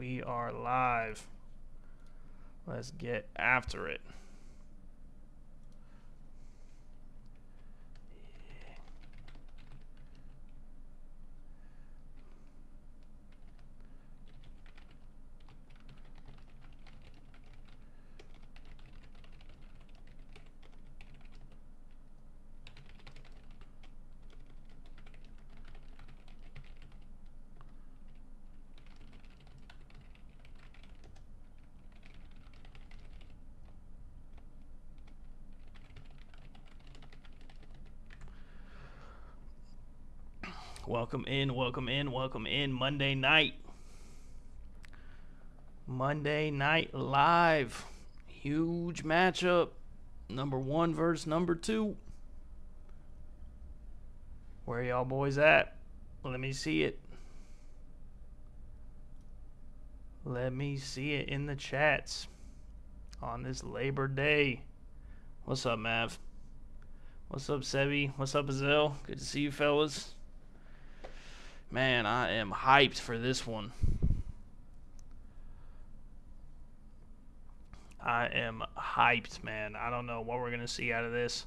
We are live. Let's get after it. Welcome in, welcome in, welcome in. Monday night. Monday night live. Huge matchup. Number 1 versus number 2. Where y'all boys at? Let me see it. Let me see it in the chats on this Labor Day. What's up, Mav? What's up, Sebi? What's up, Azelle? Good to see you, fellas. Man, I am hyped for this one. I am hyped, man. I don't know what we're going to see out of this.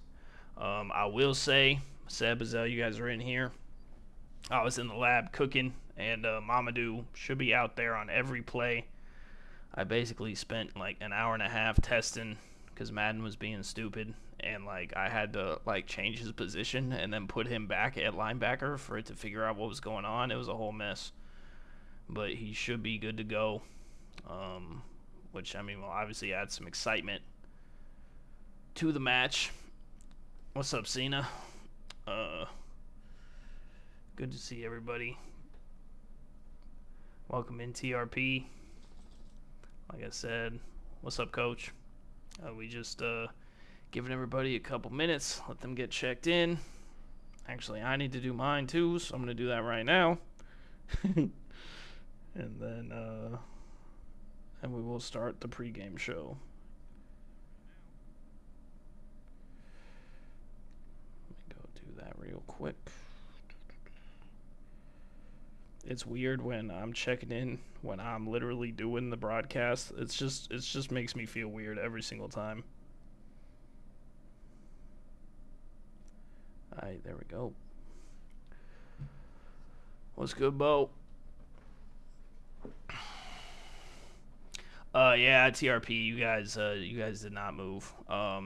I will say, Seb, Azelle, you guys are in here. I was in the lab cooking, and Mamadou should be out there on every play. I basically spent like an hour and a half testing because Madden was being stupid, and like I had to like change his position and then put him back at linebacker for it to figure out what was going on. It was a whole mess, but he should be good to go. Which I mean will obviously add some excitement to the match. What's up, Cena? Good to see everybody. Welcome in, TRP. Like I said, what's up, Coach? We just giving everybody a couple minutes, let them get checked in. Actually, I need to do mine too, so I'm going to do that right now. And then we will start the pregame show. Let me go do that real quick. It's weird when I'm checking in when I'm literally doing the broadcast. It just makes me feel weird every single time. Alright, there we go. What's good, Bo? Yeah, TRP, you guys did not move.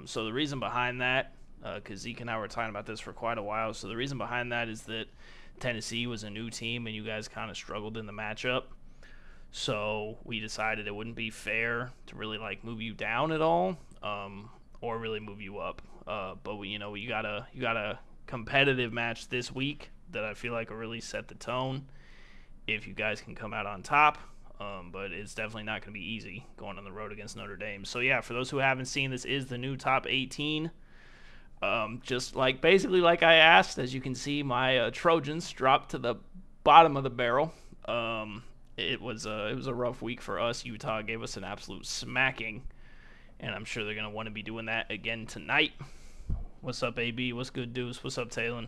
So the reason behind that, because Zeke and I were talking about this for quite a while. So the reason behind that is that Tennessee was a new team, and you guys kind of struggled in the matchup. So we decided it wouldn't be fair to really like move you down at all, or really move you up. But you got a competitive match this week that I feel like will really set the tone if you guys can come out on top. But it's definitely not going to be easy going on the road against Notre Dame. So yeah, for those who haven't seen, this is the new top 18. Just like basically like I asked, as you can see, my Trojans dropped to the bottom of the barrel. It was a rough week for us. Utah gave us an absolute smacking, and I'm sure they're gonna want to be doing that again tonight. What's up, AB? What's good, Deuce? What's up, Talon?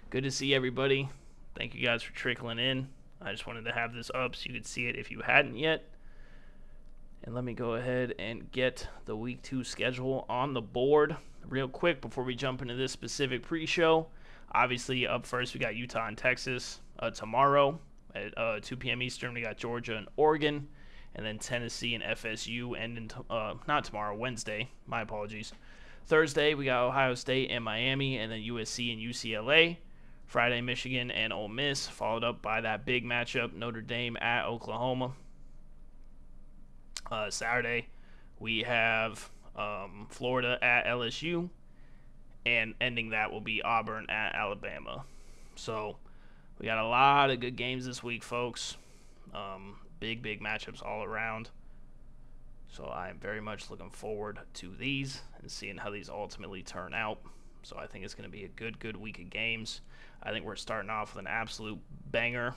Good to see everybody. Thank you guys for trickling in. I just wanted to have this up so you could see it if you hadn't yet. And let me go ahead and get the week 2 schedule on the board real quick before we jump into this specific pre-show. Obviously, up first, we got Utah and Texas tomorrow at 2 p.m. Eastern. We got Georgia and Oregon, and then Tennessee and FSU ending not tomorrow, Wednesday. My apologies. Thursday, we got Ohio State and Miami, and then USC and UCLA. Friday, Michigan and Ole Miss, followed up by that big matchup, Notre Dame at Oklahoma. Saturday, we have Florida at LSU, and ending that will be Auburn at Alabama. So we got a lot of good games this week, folks. Big matchups all around. So I am very much looking forward to these and seeing how these ultimately turn out. So I think it's going to be a good week of games. I think we're starting off with an absolute banger.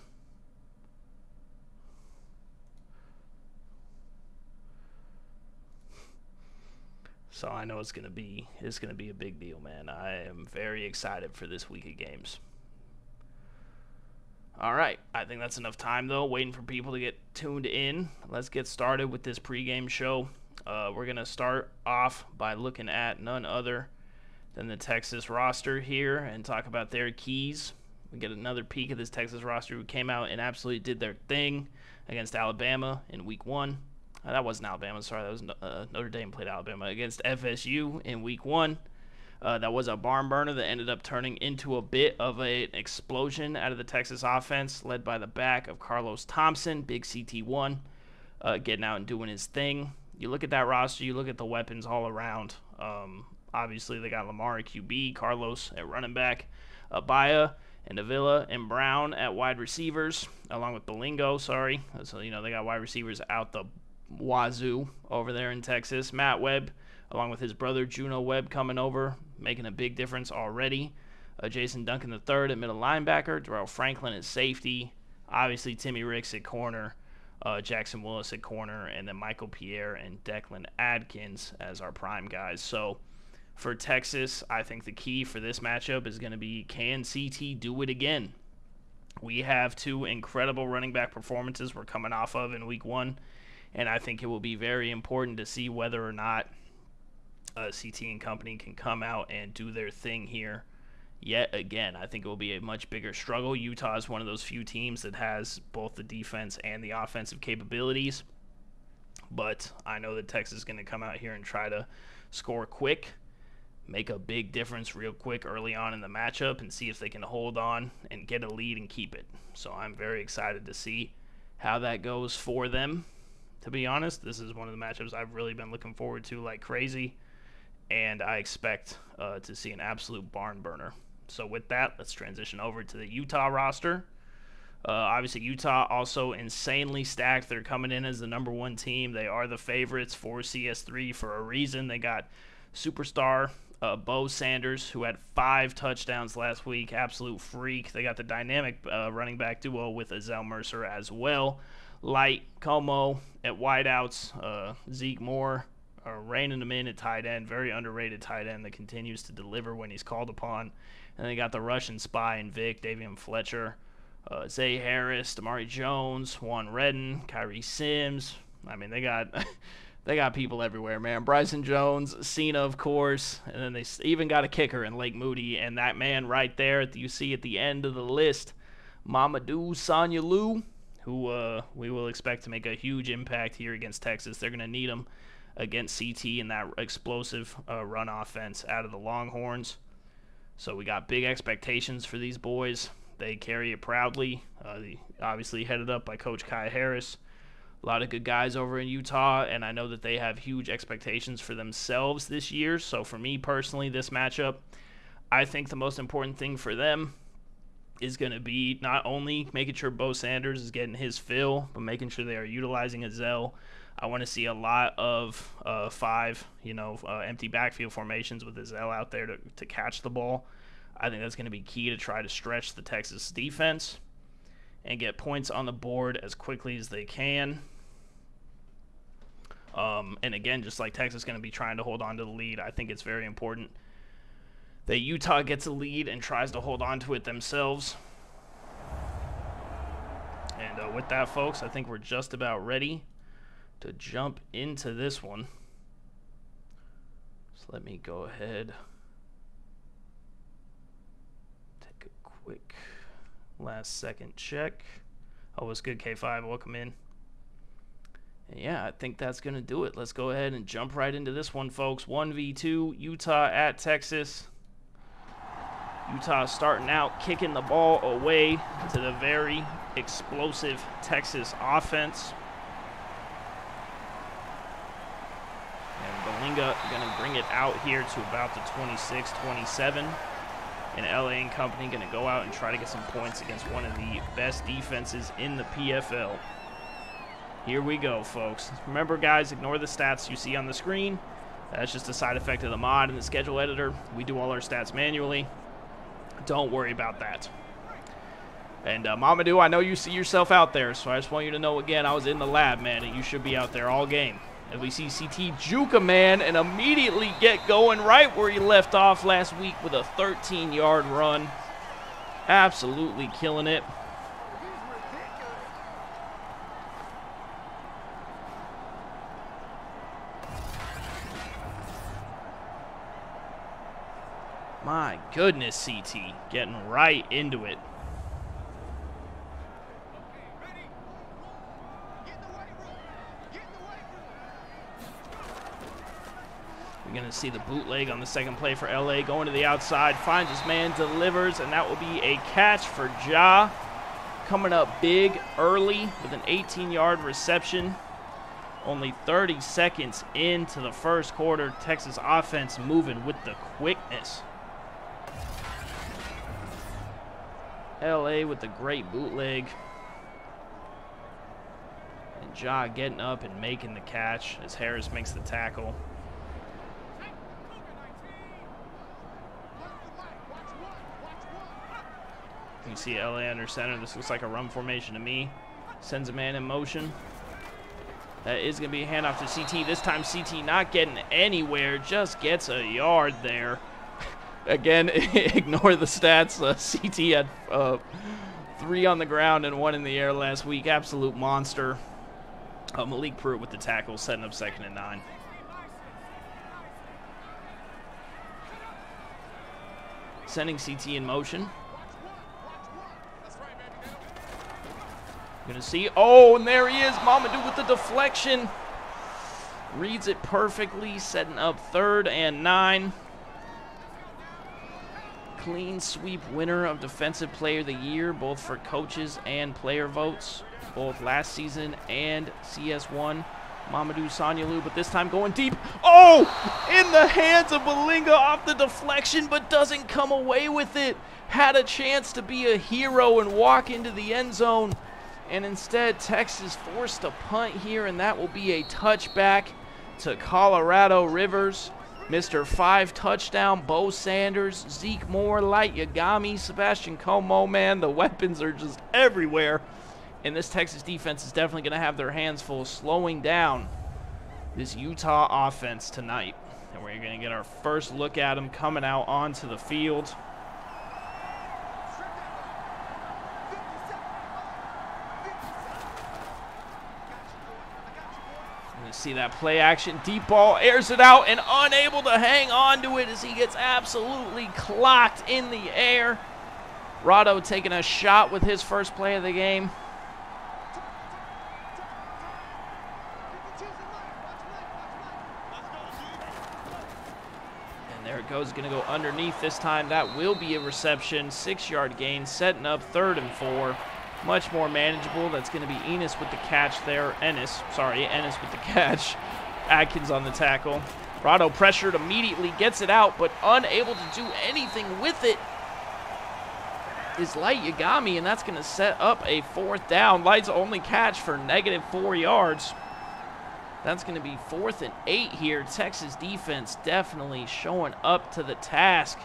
So I know it's gonna be a big deal, man. I am very excited for this week of games. All right, I think that's enough time, though, waiting for people to get tuned in. Let's get started with this pregame show. We're going to start off by looking at none other than the Texas roster here and talk about their keys. We get another peek at this Texas roster who came out and absolutely did their thing against Alabama in Week 1. That wasn't Alabama, sorry. That was Notre Dame played Alabama against FSU in Week 1. That was a barn burner that ended up turning into a bit of an explosion out of the Texas offense, led by the back of Carlos Thompson, big CT1, getting out and doing his thing. You look at that roster, you look at the weapons all around. Obviously, they got Lamar at QB, Carlos at running back, Abaya and Avila and Brown at wide receivers, along with Belingo, sorry. So, they got wide receivers out the wazoo over there in Texas. Matt Webb, along with his brother Juno Webb coming over, making a big difference already. Jason Duncan III at middle linebacker, Darrell Franklin at safety, obviously Timmy Ricks at corner, Jackson Willis at corner, and then Michael Pierre and Declan Adkins as our prime guys. So for Texas, I think the key for this matchup is going to be, can CT do it again? We have two incredible running back performances we're coming off of in Week 1, and I think it will be very important to see whether or not CT and company can come out and do their thing here yet again. I think it will be a much bigger struggle. Utah is one of those few teams that has both the defense and the offensive capabilities, but I know that Texas is going to come out here and try to score quick, make a big difference real quick early on in the matchup, and see if they can hold on and get a lead and keep it. So I'm very excited to see how that goes for them. To be honest, this is one of the matchups I've really been looking forward to like crazy, and I expect to see an absolute barn burner. So with that, let's transition over to the Utah roster. Obviously, Utah also insanely stacked. They're coming in as the #1 team. They are the favorites for CS3 for a reason. They got superstar Bo Sanders, who had 5 touchdowns last week. Absolute freak. They got the dynamic running back duo with Azell Mercer as well. Light, Como at wideouts, Zeke Moore reining him in at tight end. Very underrated tight end that continues to deliver when he's called upon. And they got the Russian spy in Vic, Davian Fletcher, Zay Harris, Damari Jones, Juan Redden, Kyrie Sims. I mean, they got people everywhere, man. Bryson Jones, Cena, of course, and then they even got a kicker in Lake Moody. And that man right there that you see at the end of the list, Mamadou Sanyalou, who we will expect to make a huge impact here against Texas. They're going to need him against CT in that explosive run offense out of the Longhorns. So we got big expectations for these boys. They carry it proudly. Obviously headed up by Coach Kai Harris. A lot of good guys over in Utah, and I know that they have huge expectations for themselves this year. So for me personally, this matchup, I think the most important thing for them is going to be not only making sure Bo Sanders is getting his fill, but making sure they are utilizing Azell. I want to see a lot of 5, empty backfield formations with Azell out there to catch the ball. I think that's going to be key to try to stretch the Texas defense and get points on the board as quickly as they can. And again, just like Texas is going to be trying to hold on to the lead, I think it's very important that Utah gets a lead and tries to hold on to it themselves. And with that, folks, I think we're just about ready to jump into this one. So let me go ahead, take a quick last second check. Oh, what's good, K5? Welcome in. And yeah, I think that's going to do it. Let's go ahead and jump right into this one, folks. 1v2, Utah at Texas. Utah starting out, kicking the ball away to the very explosive Texas offense. And Belinga going to bring it out here to about the 26-27. And LA and company going to go out and try to get some points against one of the best defenses in the PFL. Here we go, folks. Remember, guys, ignore the stats you see on the screen. That's just a side effect of the mod and the schedule editor. We do all our stats manually. Don't worry about that. And Mamadou, I know you see yourself out there, so I just want you to know again, I was in the lab, man, and you should be out there all game. And we see CT juke a man and immediately get going right where he left off last week with a 13-yard run. Absolutely killing it. My goodness, CT getting right into it. We're going to see the bootleg on the second play for LA. Going to the outside, finds his man, delivers, and that will be a catch for Ja. Coming up big early with an 18-yard reception. Only 30 seconds into the first quarter. Texas offense moving with the quickness. LA with the great bootleg. And Ja getting up and making the catch as Harris makes the tackle. You see LA under center. This looks like a run formation to me. Sends a man in motion. That is going to be a handoff to CT. This time CT not getting anywhere. Just gets a yard there. Again, ignore the stats. CT had 3 on the ground and 1 in the air last week. Absolute monster. Malik Pruitt with the tackle, setting up 2nd and 9. Sending CT in motion. Gonna see, oh, and there he is, Mamadou with the deflection. Reads it perfectly, setting up 3rd and 9. Clean sweep winner of Defensive Player of the Year, both for coaches and player votes, both last season and CS1. Mamadou Sanyalou, but this time going deep. Oh, in the hands of Malinga off the deflection, but doesn't come away with it. Had a chance to be a hero and walk into the end zone. And instead, Texas forced a punt here, and that will be a touchback to Colorado Rivers. Mr. 5 touchdown, Bo Sanders, Zeke Moore, Light Yagami, Sebastian Como, man, the weapons are just everywhere. And this Texas defense is definitely going to have their hands full slowing down this Utah offense tonight. And we're going to get our first look at them coming out onto the field. See that play action, deep ball, airs it out, and unable to hang on to it as he gets absolutely clocked in the air. Rado taking a shot with his first play of the game. And there it goes, going to go underneath this time. That will be a reception, 6-yard gain, setting up 3rd and 4. Much more manageable. That's going to be Ennis with the catch there. Ennis with the catch. Atkins on the tackle. Rado pressured immediately, gets it out, but unable to do anything with it is Light Yagami, and that's going to set up a 4th down. Light's only catch for -4 yards. That's going to be 4th and 8 here. Texas defense definitely showing up to the task.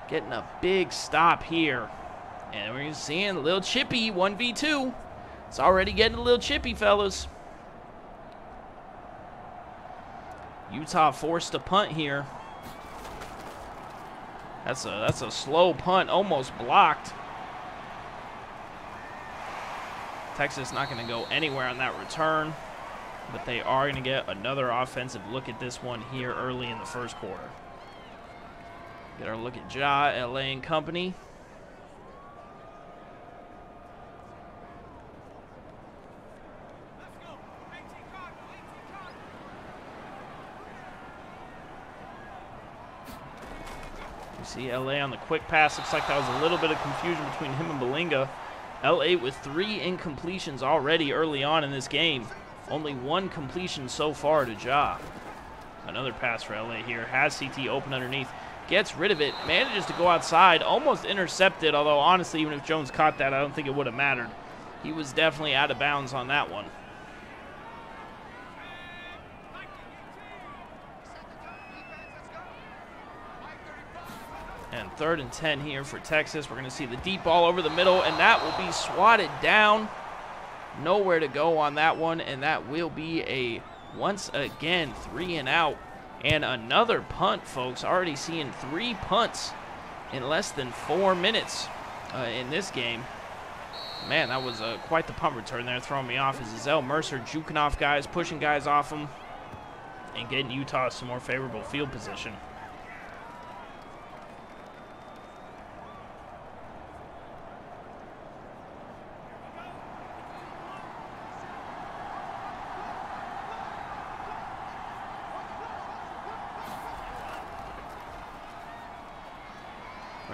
Getting a big stop here. And we're seeing a little chippy, 1v2. It's already getting a little chippy, fellas. Utah forced a punt here. That's a slow punt, almost blocked. Texas not going to go anywhere on that return, but they are going to get another offensive look at this one here early in the first quarter. Get our look at Ja, LA and company. See LA on the quick pass. Looks like that was a little bit of confusion between him and Malinga. LA with 3 incompletions already early on in this game. Only 1 completion so far to Ja. Another pass for LA here. Has CT open underneath. Gets rid of it. Manages to go outside. Almost intercepted, although honestly, even if Jones caught that, I don't think it would have mattered. He was definitely out of bounds on that one. And 3rd and 10 here for Texas. We're going to see the deep ball over the middle, and that will be swatted down. Nowhere to go on that one, and that will be a, once again, 3 and out. And another punt, folks. Already seeing 3 punts in less than 4 minutes in this game. Man, that was quite the punt return there, throwing me off. Is Zell Mercer juking off guys, pushing guys off him, and getting Utah some more favorable field position.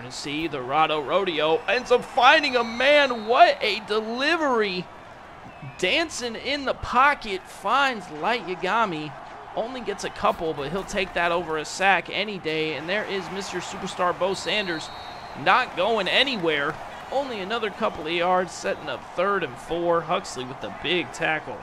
going to see the Rado Rodeo ends up finding a man. What a delivery. Dancing in the pocket, finds Light Yagami. Only gets a couple, but he'll take that over a sack any day. And there is Mr. Superstar Bo Sanders, not going anywhere. Only another couple of yards, setting up 3rd and 4. Huxley with the big tackle.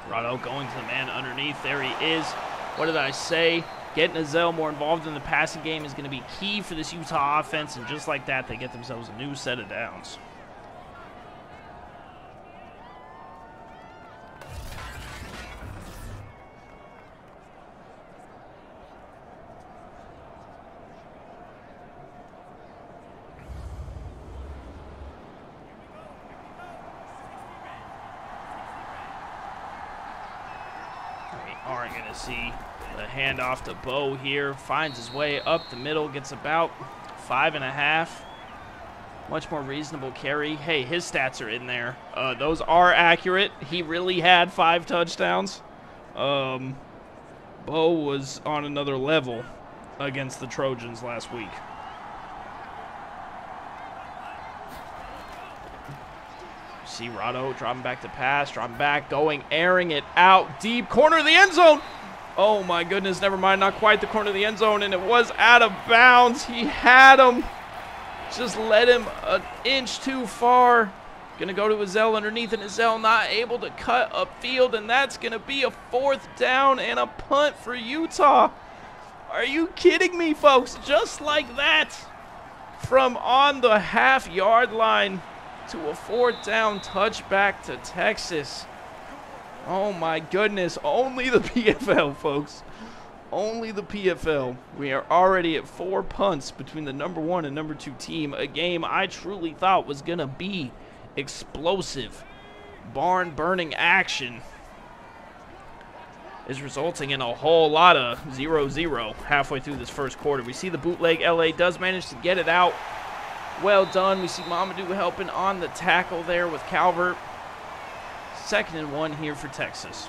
Rado going to the man underneath. There he is. What did I say? Getting Ezell more involved in the passing game is going to be key for this Utah offense, and just like that, they get themselves a new set of downs. Aren't going to see the handoff to Bo here. Finds his way up the middle, gets about 5.5. Much more reasonable carry. Hey, his stats are in there. Those are accurate. He really had 5 touchdowns. Bo was on another level against the Trojans last week. See Rado dropping back to pass, dropping back, going, airing it out deep, corner of the end zone. Oh my goodness, never mind, not quite the corner of the end zone, and it was out of bounds. He had him, just led him an inch too far. Gonna go to Ezell underneath, and Ezell not able to cut upfield, and that's gonna be a 4th down and a punt for Utah. Are you kidding me, folks? Just like that, from on the half-yard line to a 4th down touchback to Texas. Oh my goodness, only the PFL, folks. Only the PFL. We are already at 4 punts between the number 1 and number 2 team. A game I truly thought was going to be explosive, barn-burning action is resulting in a whole lot of 0-0 halfway through this first quarter. We see the bootleg. LA does manage to get it out. Well done. We see Mamadou helping on the tackle there with Calvert. 2nd and 1 here for Texas.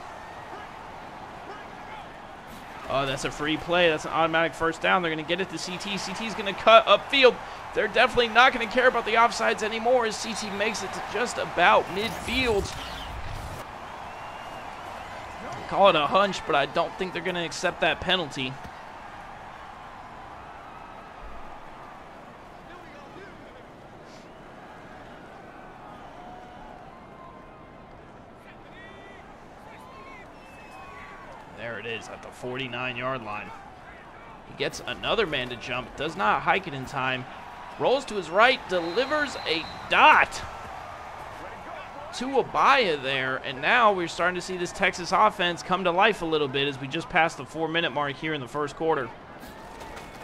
Oh, that's a free play. That's an automatic 1st down. They're going to get it to CT. CT's going to cut upfield. They're definitely not going to care about the offsides anymore as CT makes it to just about midfield. Call it a hunch, but I don't think they're going to accept that penalty. There it is at the 49-yard line. He gets another man to jump, does not hike it in time, rolls to his right, delivers a dot to Abaya there, and now we're starting to see this Texas offense come to life a little bit as we just passed the 4-minute mark here in the first quarter.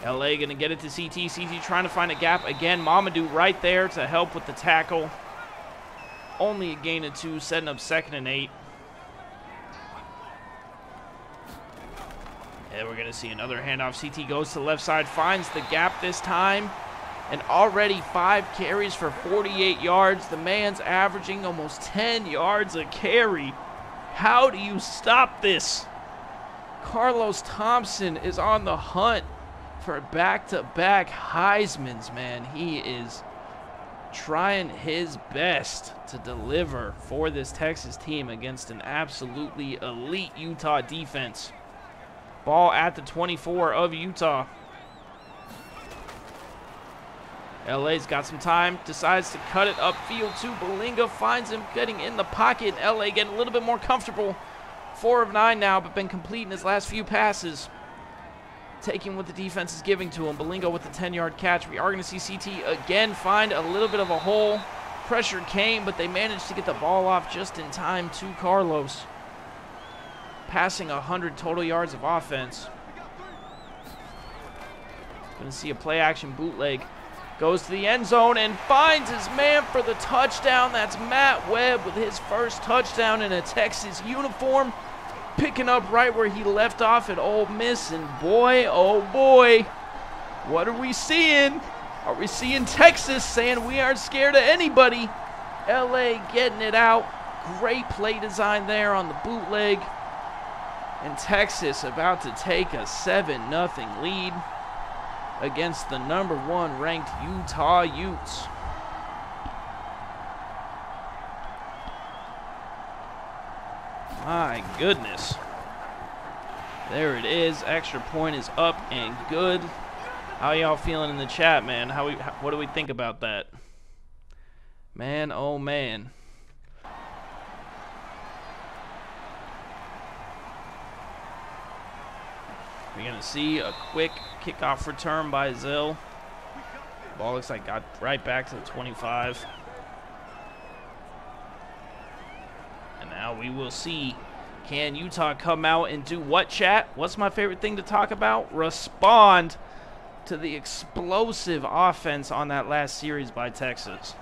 LA going to get it to CT. CT trying to find a gap again. Mamadou right there to help with the tackle. Only a gain of 2, setting up 2nd and 8. And we're going to see another handoff. CT goes to the left side, finds the gap this time. And already 5 carries for 48 yards. The man's averaging almost 10 yards a carry. How do you stop this? Carlos Thompson is on the hunt for back-to-back Heismans, man. He is trying his best to deliver for this Texas team against an absolutely elite Utah defense. Ball at the 24 of Utah. LA's got some time, decides to cut it upfield to Balinga, finds him getting in the pocket. LA getting a little bit more comfortable. 4 of 9 now, but been completing his last few passes. Taking what the defense is giving to him. Balinga with the 10-yard catch. We are going to see CT again find a little bit of a hole. Pressure came, but they managed to get the ball off just in time to Carlos. Passing 100 total yards of offense. Going to see a play-action bootleg. Goes to the end zone and finds his man for the touchdown. That's Matt Webb with his first touchdown in a Texas uniform. Picking up right where he left off at Ole Miss. And boy, oh boy, What are we seeing? Are we seeing Texas saying we aren't scared of anybody? LA getting it out. Great play design there on the bootleg. And Texas about to take a 7-0 lead against the #1 ranked Utah Utes. My goodness. There it is. Extra point is up and good. How y'all feeling in the chat, man? What do we think about that? Man, oh man. We're going to see a quick kickoff return by Zell. Ball looks like got right back to the 25. And now we will see, can Utah come out and do what, chat? What's my favorite thing to talk about? Respond to the explosive offense on that last series by Texas.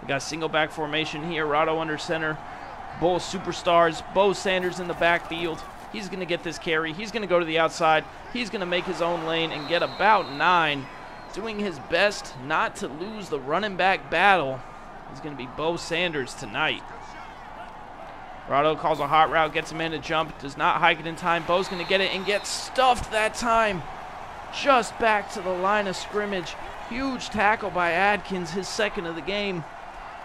We got single back formation here. Rado under center. Both superstars. Bo Sanders in the backfield. He's going to get this carry. He's going to go to the outside. He's going to make his own lane and get about 9. Doing his best not to lose the running back battle is going to be Bo Sanders tonight. Rado calls a hot route, gets a man to jump, does not hike it in time. Bo's going to get it and get stuffed that time. Just back to the line of scrimmage. Huge tackle by Adkins, his second of the game.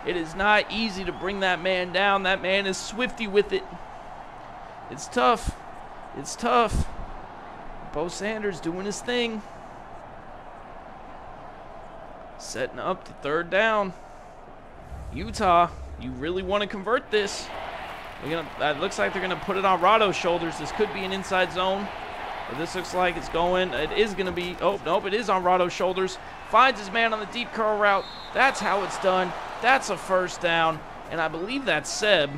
It is not easy to bring that man down. That man is swifty with it. It's tough. It's tough. Bo Sanders doing his thing. Setting up the 3rd down. Utah, you really want to convert this. It looks like they're going to put it on Rado's shoulders. This could be an inside zone. But this looks like it's going. It is going to be. Oh, nope, it is on Rado's shoulders. Finds his man on the deep curl route. That's how it's done. That's a 1st down. And I believe that's Seb.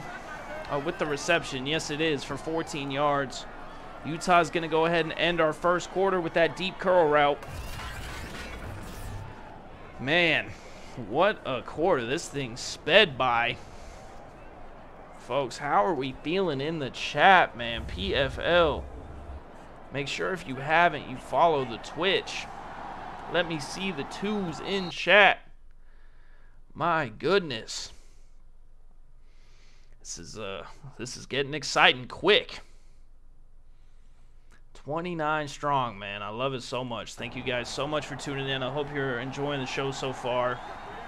With the reception. Yes, it is, for 14 yards. Utah's going to go ahead and end our 1st quarter with that deep curl route. Man, what a quarter. This thing sped by. Folks, how are we feeling in the chat, man? PFL. Make sure if you haven't, you follow the Twitch. Let me see the 2s in chat. My goodness. This is getting exciting quick. 29 strong, man. I love it so much. Thank you guys so much for tuning in. I hope you're enjoying the show so far.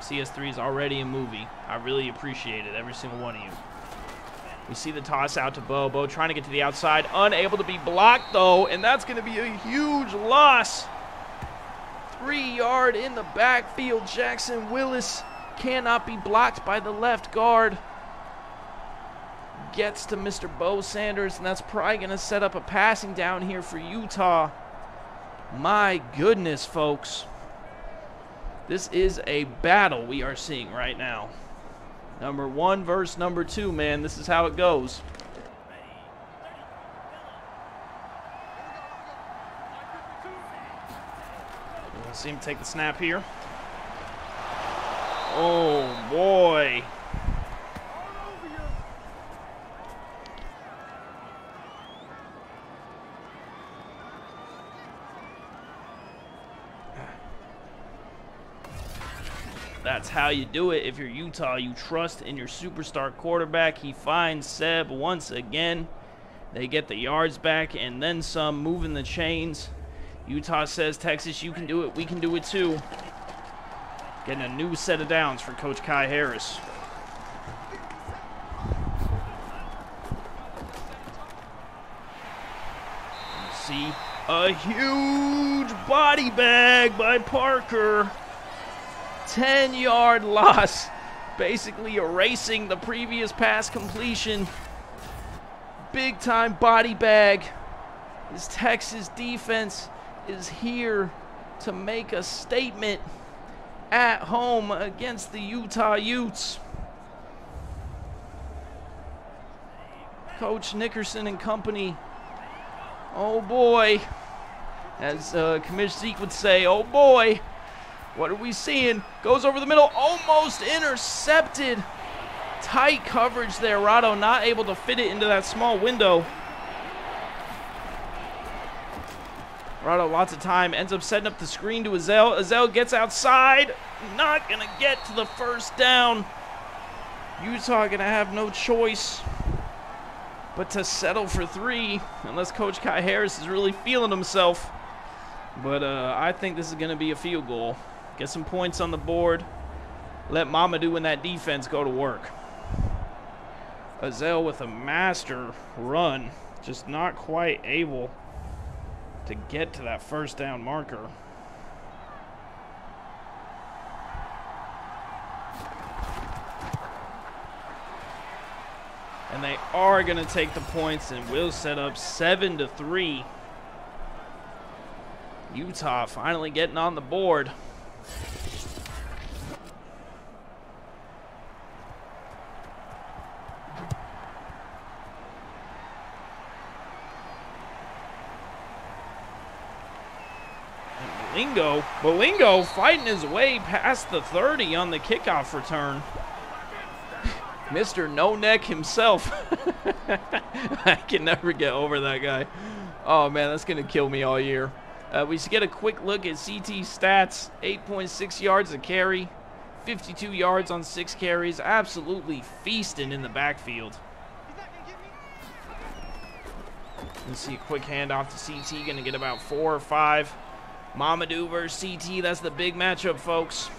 CS3 is already a movie. I really appreciate it, every single one of you. We see the toss out to Bo. Bo trying to get to the outside. Unable to be blocked, though, and that's going to be a huge loss. 3 yard in the backfield. Jackson Willis cannot be blocked by the left guard. Gets to Mr. Bo Sanders, and that's probably going to set up a passing down here for Utah. My goodness, folks. This is a battle we are seeing right now. #1 versus #2, man. This is how it goes. We'll see him take the snap here. Oh, boy. That's how you do it. If you're Utah, you trust in your superstar quarterback. He finds Seb once again. They get the yards back and then some, moving the chains. Utah says, Texas, you can do it. We can do it too. Getting a new set of downs for Coach Kai Harris. See a huge body bag by Parker. 10-yard loss, basically erasing the previous pass completion. Big time body bag. This Texas defense is here to make a statement at home against the Utah Utes. Coach Nickerson and company. Oh boy. As Commish Zeke would say, oh boy. What are we seeing? Goes over the middle, almost intercepted. Tight coverage there. Rado not able to fit it into that small window. Rado, lots of time, ends up setting up the screen to Ezell. Ezell gets outside, not going to get to the first down. Utah going to have no choice but to settle for 3, unless Coach Kai Harris is really feeling himself. But I think this is going to be a field goal. Get some points on the board. Let Mamadou and that defense go to work. Ezell with a master run, just not quite able to get to that first down marker. And they are going to take the points and will set up 7-3. Utah finally getting on the board. Malingo fighting his way past the 30 on the kickoff return. Mr. No Neck himself. I can never get over that guy. Oh, man, that's going to kill me all year. We should get a quick look at CT stats. 8.6 yards a carry, 52 yards on 6 carries. Absolutely feasting in the backfield. Let's see a quick handoff to CT. Going to get about 4 or 5. Mamadou versus CT. That's the big matchup, folks.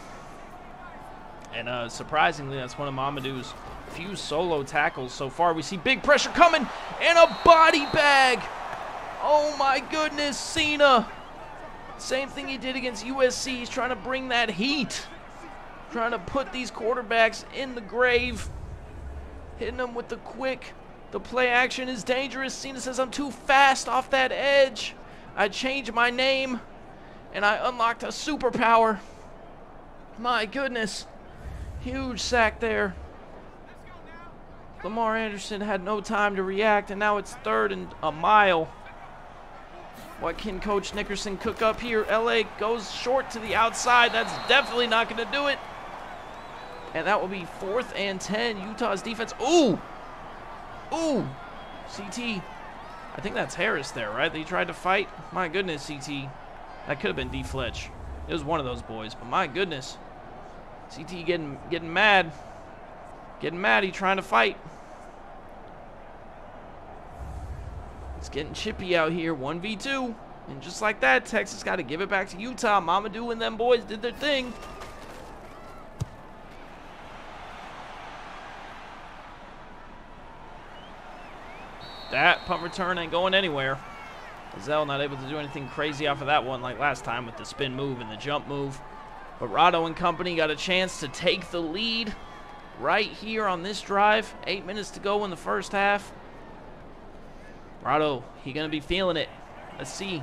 And surprisingly, that's one of Mamadou's few solo tackles so far. We see big pressure coming and a body bag. Oh my goodness, Cena. Same thing he did against USC. He's trying to bring that heat. Trying to put these quarterbacks in the grave. Hitting them with the quick. The play action is dangerous. Cena says, I'm too fast off that edge. I changed my name and I unlocked a superpower. My goodness. Huge sack there. Lamar Anderson had no time to react, and now it's 3rd and a mile. What can Coach Nickerson cook up here? LA goes short to the outside. That's definitely not going to do it. And that will be 4th and 10. Utah's defense. Ooh! Ooh! CT. I think that's Harris there, right? That he tried to fight. My goodness, CT. That could have been D. Fletch. It was one of those boys, but my goodness. CT getting mad. Getting mad. He trying to fight. It's getting chippy out here. 1v2. And just like that, Texas got to give it back to Utah. Mamadou and them boys did their thing. That punt return ain't going anywhere. Ezell not able to do anything crazy off of that one like last time with the spin move and the jump move. But Rado and company got a chance to take the lead right here on this drive. 8 minutes to go in the first half. Rado, he gonna be feeling it. Let's see.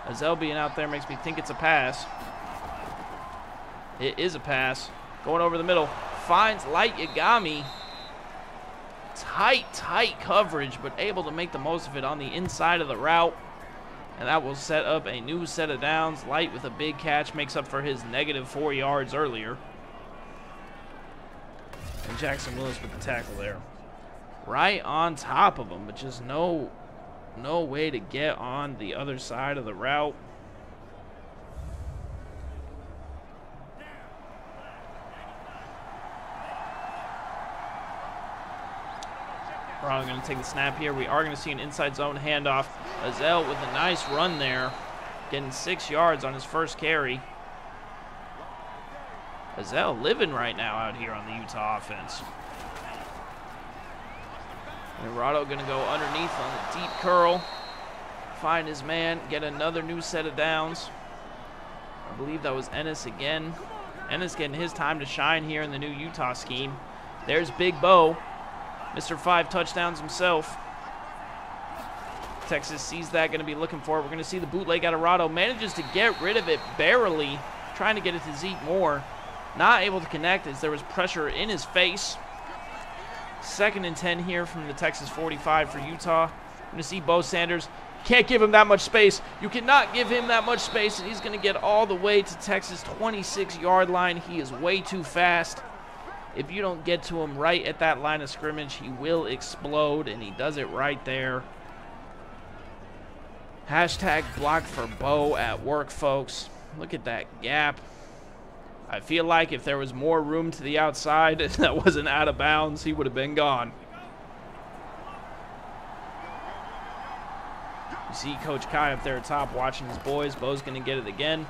Ezell being out there makes me think it's a pass. It is a pass. Going over the middle. Finds Light Yagami. Tight coverage, but able to make the most of it on the inside of the route. And that will set up a new set of downs. Light with a big catch makes up for his -4 yards earlier. And Jackson Willis with the tackle there. Right on top of him, but just no way to get on the other side of the route. We're all going to take the snap here. We are going to see an inside zone handoff. Ezell with a nice run there, getting 6 yards on his first carry. Ezell living right now out here on the Utah offense. And Rado going to go underneath on the deep curl. Find his man, get another new set of downs. I believe that was Ennis again. Ennis getting his time to shine here in the new Utah scheme. There's Big Bo. Mr. 5 touchdowns himself. Texas sees that, going to be looking for it. We're going to see the bootleg out of Rado. Manages to get rid of it barely. Trying to get it to Zeke Moore. Not able to connect as there was pressure in his face. 2nd and 10 here from the Texas 45 for Utah. We're going to see Bo Sanders. Can't give him that much space. You cannot give him that much space, and he's going to get all the way to Texas' 26-yard line. He is way too fast. If you don't get to him right at that line of scrimmage, he will explode, and he does it right there. Hashtag block for Bo at work, folks. Look at that gap. I feel like if there was more room to the outside that wasn't out of bounds, he would have been gone. You see Coach Kai up there at top watching his boys. Bo's going to get it again.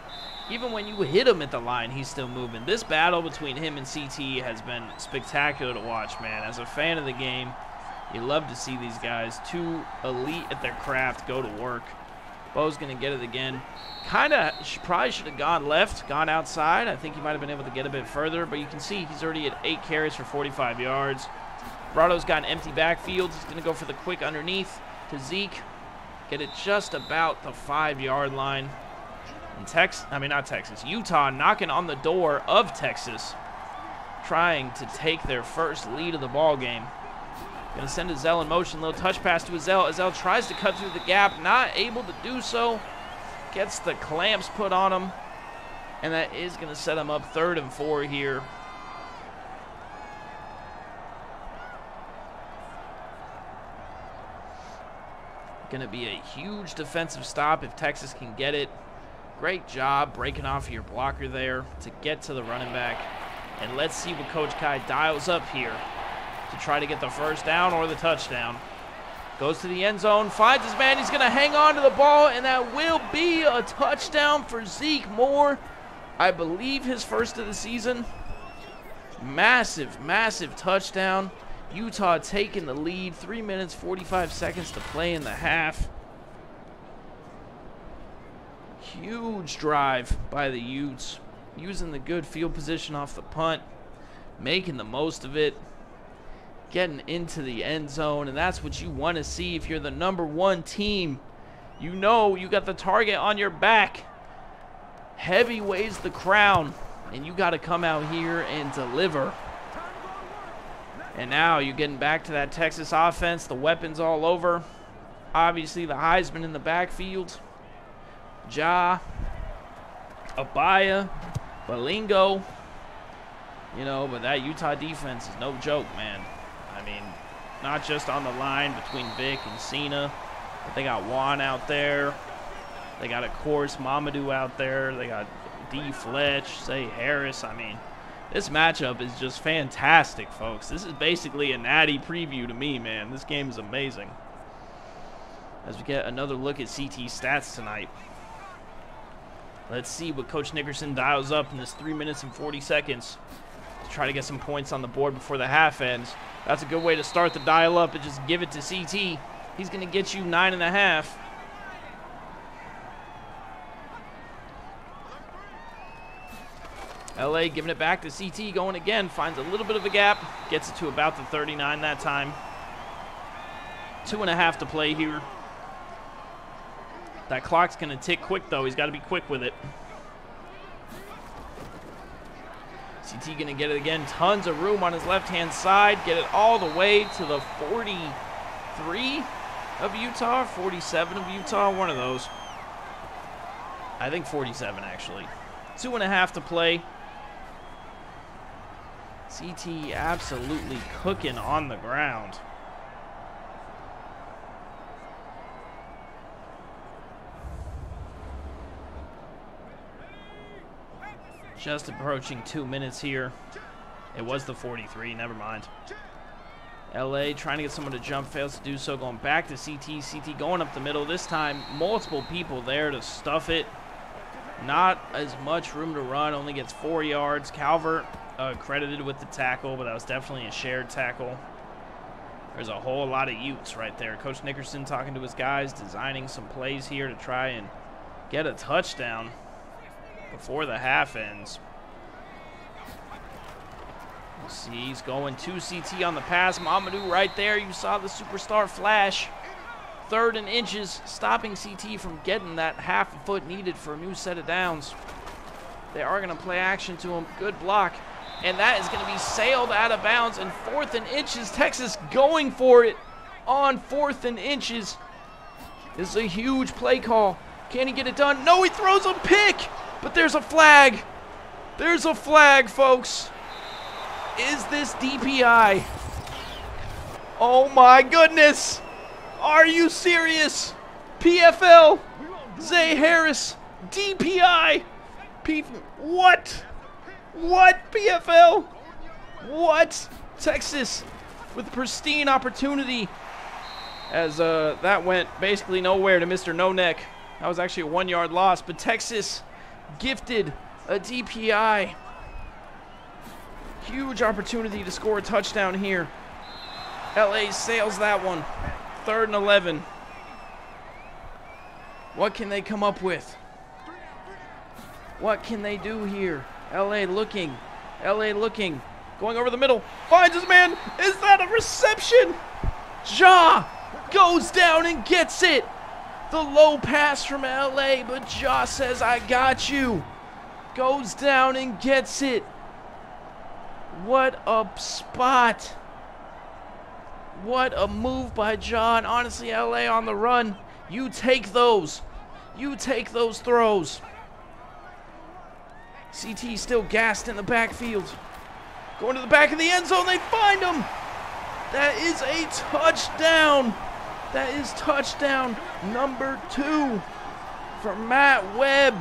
Even when you hit him at the line, he's still moving. This battle between him and CT has been spectacular to watch, man. As a fan of the game, you love to see these guys, two elite at their craft, go to work. Bo's going to get it again. Probably should have gone left, gone outside. I think he might have been able to get a bit further, but you can see he's already at 8 carries for 45 yards. Brado's got an empty backfield. He's going to go for the quick underneath to Zeke. Get it just about the 5-yard line. And Utah knocking on the door of Texas, trying to take their first lead of the ball game. Going to send Ezell in motion, little touch pass to Ezell. Ezell tries to cut through the gap, not able to do so. Gets the clamps put on him, and that is going to set him up 3rd and 4 here. Going to be a huge defensive stop if Texas can get it. Great job breaking off your blocker there to get to the running back. And let's see what Coach Kai dials up here to try to get the first down or the touchdown. Goes to the end zone, finds his man. He's going to hang on to the ball, and that will be a touchdown for Zeke Moore. I believe his first of the season. Massive, massive touchdown. Utah taking the lead. 3 minutes, 45 seconds to play in the half. Huge drive by the Utes, using the good field position off the punt, making the most of it, getting into the end zone, and that's what you want to see if you're the #1 team. You know you got the target on your back. Heavy weighs the crown, and you got to come out here and deliver. And now you're getting back to that Texas offense, the weapons all over. Obviously the Heisman in the backfield. Ja, Abaya, Balingo, but that Utah defense is no joke, man. I mean, not just on the line between Vic and Cena, but they got Juan out there. They got, of course, Mamadou out there. They got D. Fletch, Say Harris. I mean, this matchup is just fantastic, folks. This is basically a natty preview to me, man. This game is amazing. As we get another look at CT's stats tonight. Let's see what Coach Nickerson dials up in this 3 minutes and 40 seconds to try to get some points on the board before the half ends. That's a good way to start the dial up and just give it to CT. He's going to get you 9.5. LA giving it back to CT, going again, finds a little bit of a gap, gets it to about the 39 that time. 2.5 to play here. That clock's going to tick quick, though. He's got to be quick with it. CT going to get it again. Tons of room on his left-hand side. Get it all the way to the 43 of Utah, 47 of Utah, one of those. I think 47, actually. 2.5 to play. CT absolutely cooking on the ground. Just approaching 2 minutes here. It was the 43, never mind. LA trying to get someone to jump, fails to do so, going back to CT. CT going up the middle. This time, multiple people there to stuff it. Not as much room to run, only gets 4 yards. Calvert credited with the tackle, but that was definitely a shared tackle. There's a whole lot of Utes right there. Coach Nickerson talking to his guys, designing some plays here to try and get a touchdown before the half ends. You see he's going to CT on the pass. Mamadou right there. You saw the superstar flash. 3rd and inches, stopping CT from getting that half a foot needed for a new set of downs. They are going to play action to him. Good block. And that is going to be sailed out of bounds. And 4th and inches, Texas going for it on 4th and inches. This is a huge play call. Can he get it done? No, he throws a pick. But there's a flag. There's a flag, folks. Is this DPI? Oh, my goodness. Are you serious? PFL. Zay Harris. DPI. What? What, PFL? What? Texas with pristine opportunity as that went basically nowhere to Mr. No Neck. That was actually a 1-yard loss, but Texas gifted a DPI. Huge opportunity to score a touchdown here. LA sails that one. 3rd and 11. What can they come up with? What can they do here? LA looking. LA looking. Going over the middle. Finds his man. Is that a reception? Ja goes down and gets it. The low pass from LA, but Ja says, I got you. Goes down and gets it. What a spot. What a move by John. Honestly, LA on the run. You take those. You take those throws. CT still gassed in the backfield. Going to the back of the end zone. They find him. That is a touchdown. That is touchdown number 2 for Matt Webb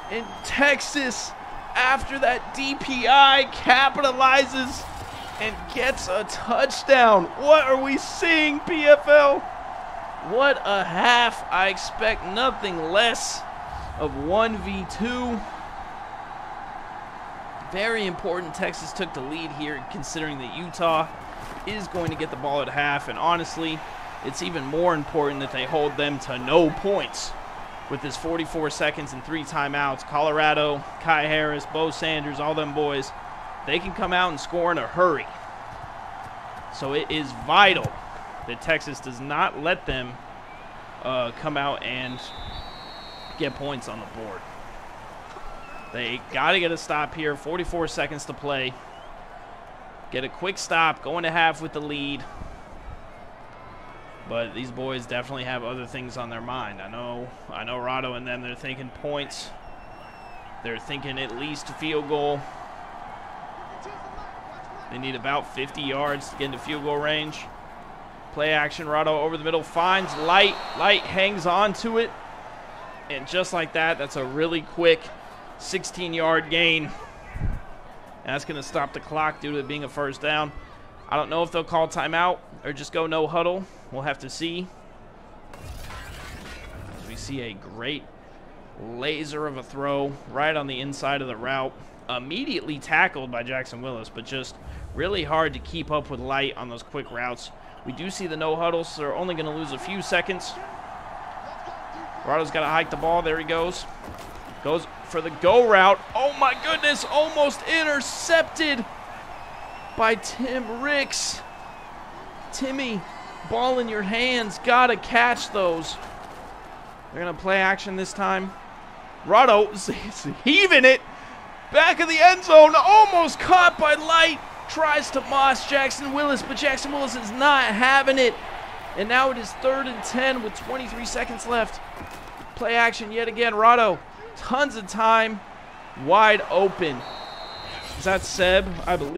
in Texas. After that DPI capitalizes and gets a touchdown. What are we seeing, PFL? What a half. I expect nothing less of 1v2. Very important Texas took the lead here, considering that Utah is going to get the ball at half. And honestly, it's even more important that they hold them to no points. With this 44 seconds and 3 timeouts, Colorado, Kai Harris, Bo Sanders, all them boys, they can come out and score in a hurry. So it is vital that Texas does not let them come out and get points on the board. They got to get a stop here. 44 seconds to play. Get a quick stop, going to half with the lead. But these boys definitely have other things on their mind. I know Rado and them, they're thinking points. They're thinking at least a field goal. They need about 50 yards to get into field goal range. Play action, Rado over the middle, finds Light. Light hangs on to it. And just like that, that's a really quick 16-yard gain. And that's going to stop the clock due to it being a first down. I don't know if they'll call timeout or just go no huddle. We'll have to see. We see a great laser of a throw right on the inside of the route. Immediately tackled by Jackson Willis, but just really hard to keep up with Light on those quick routes. We do see the no huddle, so they're only going to lose a few seconds. Rado's got to hike the ball. There he goes. Goes for the go route. Oh my goodness, almost intercepted by Tim Ricks. Timmy, ball in your hands. Gotta catch those. They're gonna play action this time. Rado heaving it. Back of the end zone, almost caught by Light. Tries to moss Jackson Willis, but Jackson Willis is not having it. And now it is 3rd and 10 with 23 seconds left. Play action yet again. Rado, tons of time, wide open. Is that Seb? I believe.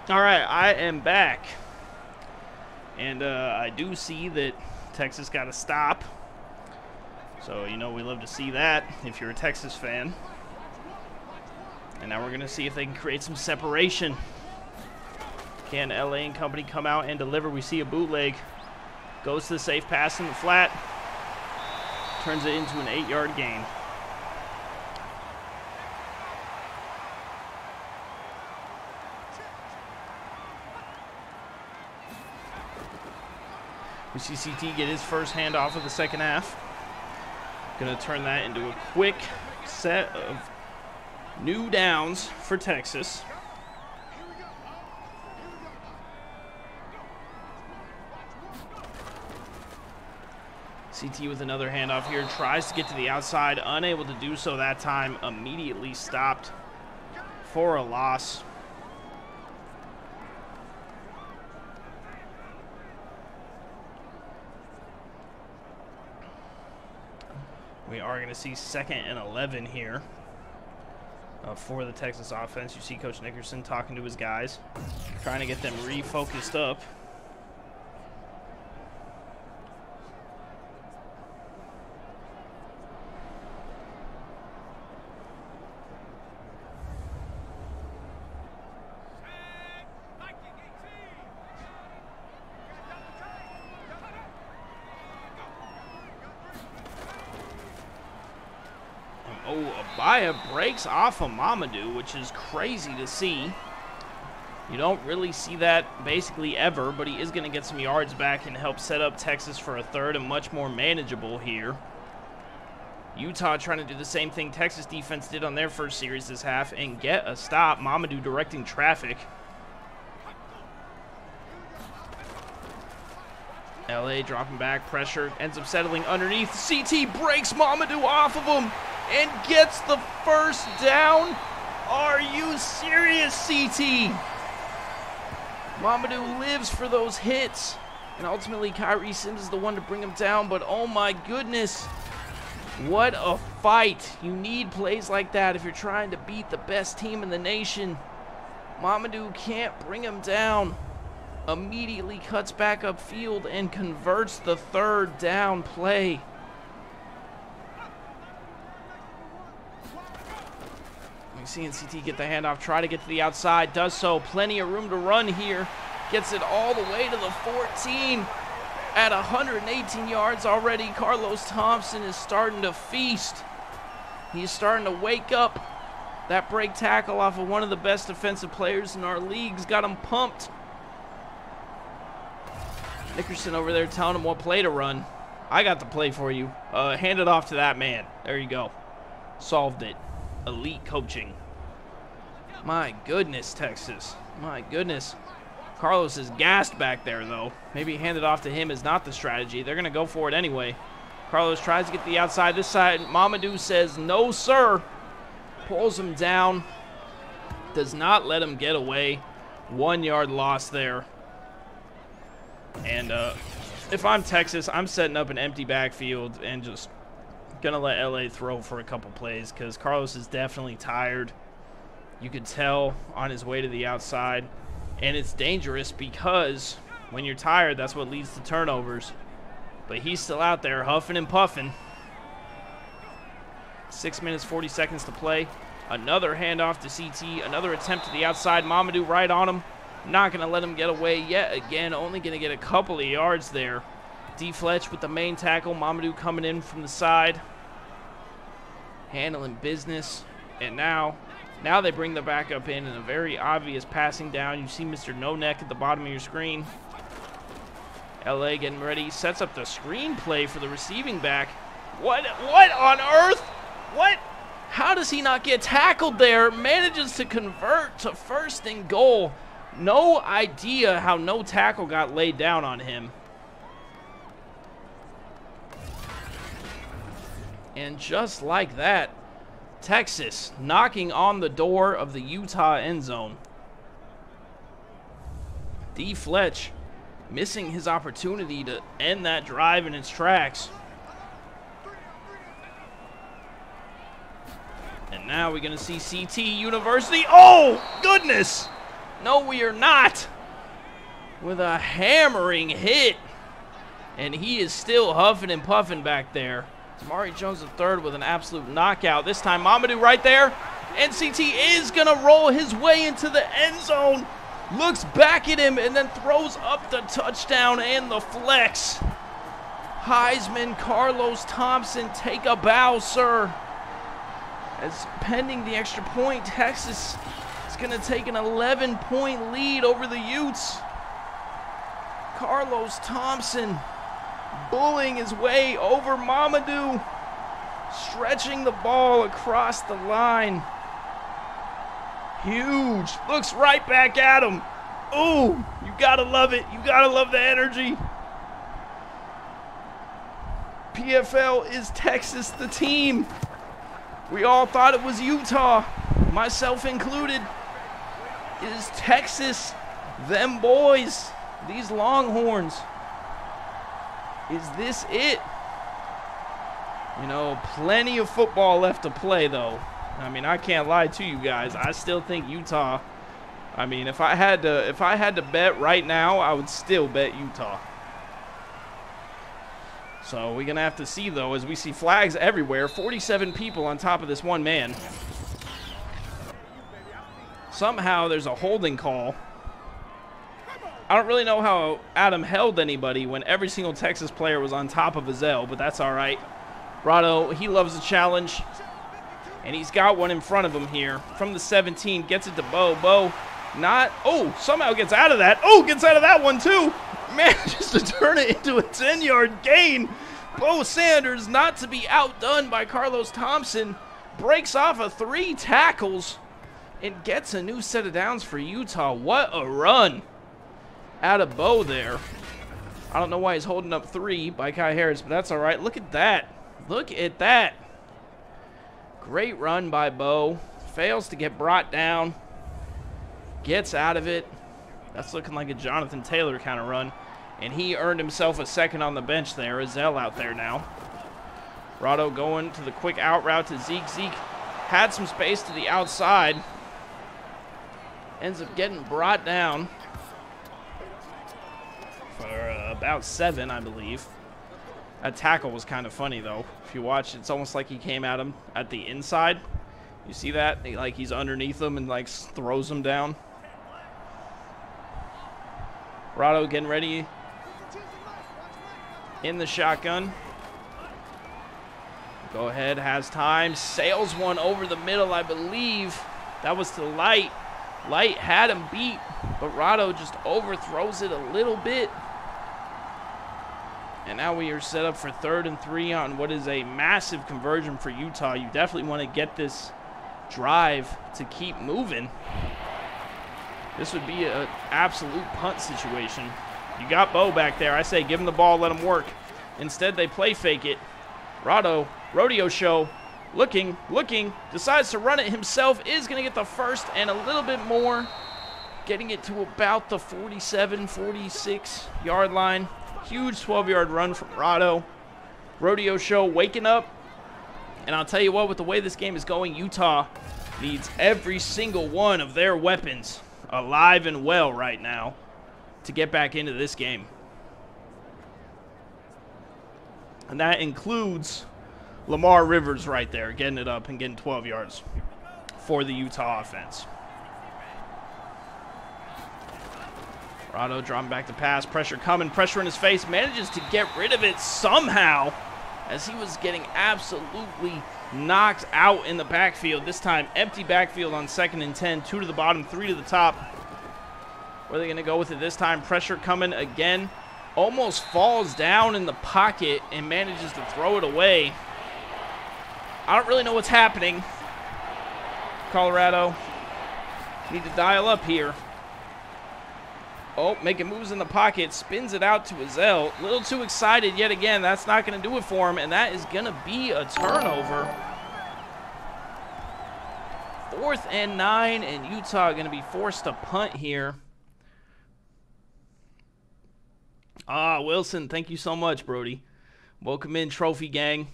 All right, I am back. And I do see that Texas got a stop. So, you know, we love to see that if you're a Texas fan. And now we're going to see if they can create some separation. Can LA and company come out and deliver? We see a bootleg. Goes to the safe pass in the flat. Turns it into an 8-yard gain. We see CT get his first handoff of the second half. Going to turn that into a quick set of new downs for Texas. CT with another handoff here. Tries to get to the outside. Unable to do so that time. Immediately stopped for a loss. We are going to see 2nd and 11 here for the Texas offense. You see Coach Nickerson talking to his guys, trying to get them refocused up. Abaya breaks off of Mamadou, which is crazy to see. You don't really see that basically ever, but he is going to get some yards back and help set up Texas for a third and much more manageable here. Utah trying to do the same thing Texas defense did on their first series this half and get a stop. Mamadou directing traffic. LA dropping back, pressure, ends up settling underneath. CT breaks Mamadou off of him and gets the first down. Are you serious, CT? Mamadou lives for those hits. And ultimately, Kyrie Sims is the one to bring him down. But oh my goodness, what a fight. You need plays like that if you're trying to beat the best team in the nation. Mamadou can't bring him down. Immediately cuts back upfield and converts the third down play. Seeing CT get the handoff, try to get to the outside, does so. Plenty of room to run here. Gets it all the way to the 14. At 118 yards already, Carlos Thompson is starting to feast. He's starting to wake up. That break tackle off of one of the best defensive players in our league's got him pumped. Nickerson over there telling him what play to run. I got the play for you. Hand it off to that man. There you go. Solved it. Elite coaching. My goodness, Texas. My goodness. Carlos is gassed back there, though. Maybe hand it off to him is not the strategy. They're going to go for it anyway. Carlos tries to get to the outside. This side, Mamadou says, no, sir. Pulls him down. Does not let him get away. 1 yard loss there. And if I'm Texas, I'm setting up an empty backfield and just gonna let LA throw for a couple plays because Carlos is definitely tired. You could tell on his way to the outside, and it's dangerous because when you're tired, that's what leads to turnovers. But he's still out there huffing and puffing. 6 minutes 40 seconds to play. Another handoff to CT, another attempt to the outside. Mamadou right on him. Not gonna let him get away yet again. Only gonna get a couple of yards there. D. Fletch with the main tackle. Mamadou coming in from the side. Handling business. And now they bring the backup in a very obvious passing down. You see Mr. No Neck at the bottom of your screen. LA getting ready. Sets up the screenplay for the receiving back. What on earth? What? How does he not get tackled there? Manages to convert to 1st and goal. No idea how no tackle got laid down on him. And just like that, Texas knocking on the door of the Utah end zone. D. Fletch missing his opportunity to end that drive in its tracks. And now we're going to see CT University. Oh, goodness! No, we are not. With a hammering hit. And he is still huffing and puffing back there. Amari Jones III with an absolute knockout. This time, Mamadou right there. NCT is going to roll his way into the end zone. Looks back at him and then throws up the touchdown and the flex. Heisman, Carlos Thompson, take a bow, sir. As pending the extra point, Texas is going to take an 11-point lead over the Utes. Carlos Thompson bullying his way over Mamadou, stretching the ball across the line. Huge. Looks right back at him. Ooh, you gotta love it. You gotta love the energy. PFL is Texas the team. We all thought it was Utah, myself included. It is Texas, them boys, these Longhorns. Is this it? You know, plenty of football left to play, though. I mean, I can't lie to you guys. I still think Utah. I mean, if I had to bet right now, I would still bet Utah. So we're gonna have to see, though, as we see flags everywhere. 47 people on top of this one man. Somehow there's a holding call. I don't really know how Adam held anybody when every single Texas player was on top of Azell, but that's all right. Rado, he loves a challenge, and he's got one in front of him here. From the 17, gets it to Bo. Bo, not, oh, somehow gets out of that. Oh, gets out of that one too. Manages to turn it into a 10-yard gain. Bo Sanders, not to be outdone by Carlos Thompson, breaks off of 3 tackles and gets a new set of downs for Utah. What a run out of Bo there. I don't know why he's holding up 3 by Kai Harris, but that's all right. Look at that. Look at that. Great run by Bo. Fails to get brought down. Gets out of it. That's looking like a Jonathan Taylor kind of run. And he earned himself a second on the bench there. Azell out there now. Rado going to the quick out route to Zeke. Zeke had some space to the outside. Ends up getting brought down for about 7, I believe. That tackle was kind of funny, though. If you watch, it's almost like he came at him at the inside. You see that? Like he's underneath him and like throws him down. Rado getting ready in the shotgun. Go ahead, has time. Sails one over the middle, I believe. That was to Light. Light had him beat, but Rado just overthrows it a little bit. And now we are set up for 3rd and 3 on what is a massive conversion for Utah. You definitely want to get this drive to keep moving. This would be an absolute punt situation. You got Bo back there. I say give him the ball, let him work. Instead, they play fake it. Rado, rodeo show, looking, decides to run it himself, is going to get the first and a little bit more. Getting it to about the 47, 46 yard line. Huge 12-yard run from Rado. Rodeo show waking up. And I'll tell you what, with the way this game is going, Utah needs every single one of their weapons alive and well right now to get back into this game. And that includes Lamar Rivers right there, getting it up and getting 12 yards for the Utah offense. Rado dropping back to pass, pressure coming, pressure in his face, manages to get rid of it somehow as he was getting absolutely knocked out in the backfield. This time, empty backfield on 2nd and 10, 2 to the bottom, 3 to the top. Where are they going to go with it this time? Pressure coming again. Almost falls down in the pocket and manages to throw it away. I don't really know what's happening. Colorado need to dial up here. Oh, making moves in the pocket, spins it out to Azell. A little too excited yet again. That's not going to do it for him, and that is going to be a turnover. 4th and 9, and Utah going to be forced to punt here. Ah, Wilson, thank you so much, Brody. Welcome in, Trophy Gang.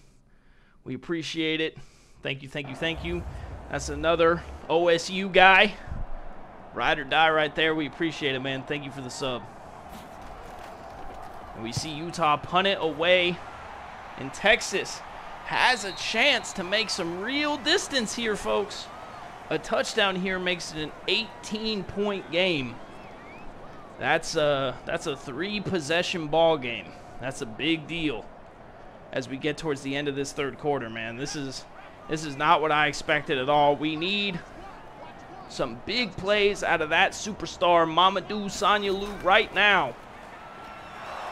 We appreciate it. Thank you, thank you, thank you. That's another OSU guy. Ride or die right there. We appreciate it, man. Thank you for the sub. And we see Utah punt it away. And Texas has a chance to make some real distance here, folks. A touchdown here makes it an 18-point game. That's a 3-possession ball game. That's a big deal as we get towards the end of this third quarter, man. This is not what I expected at all. We need some big plays out of that superstar, Mamadou Sanyalou, right now.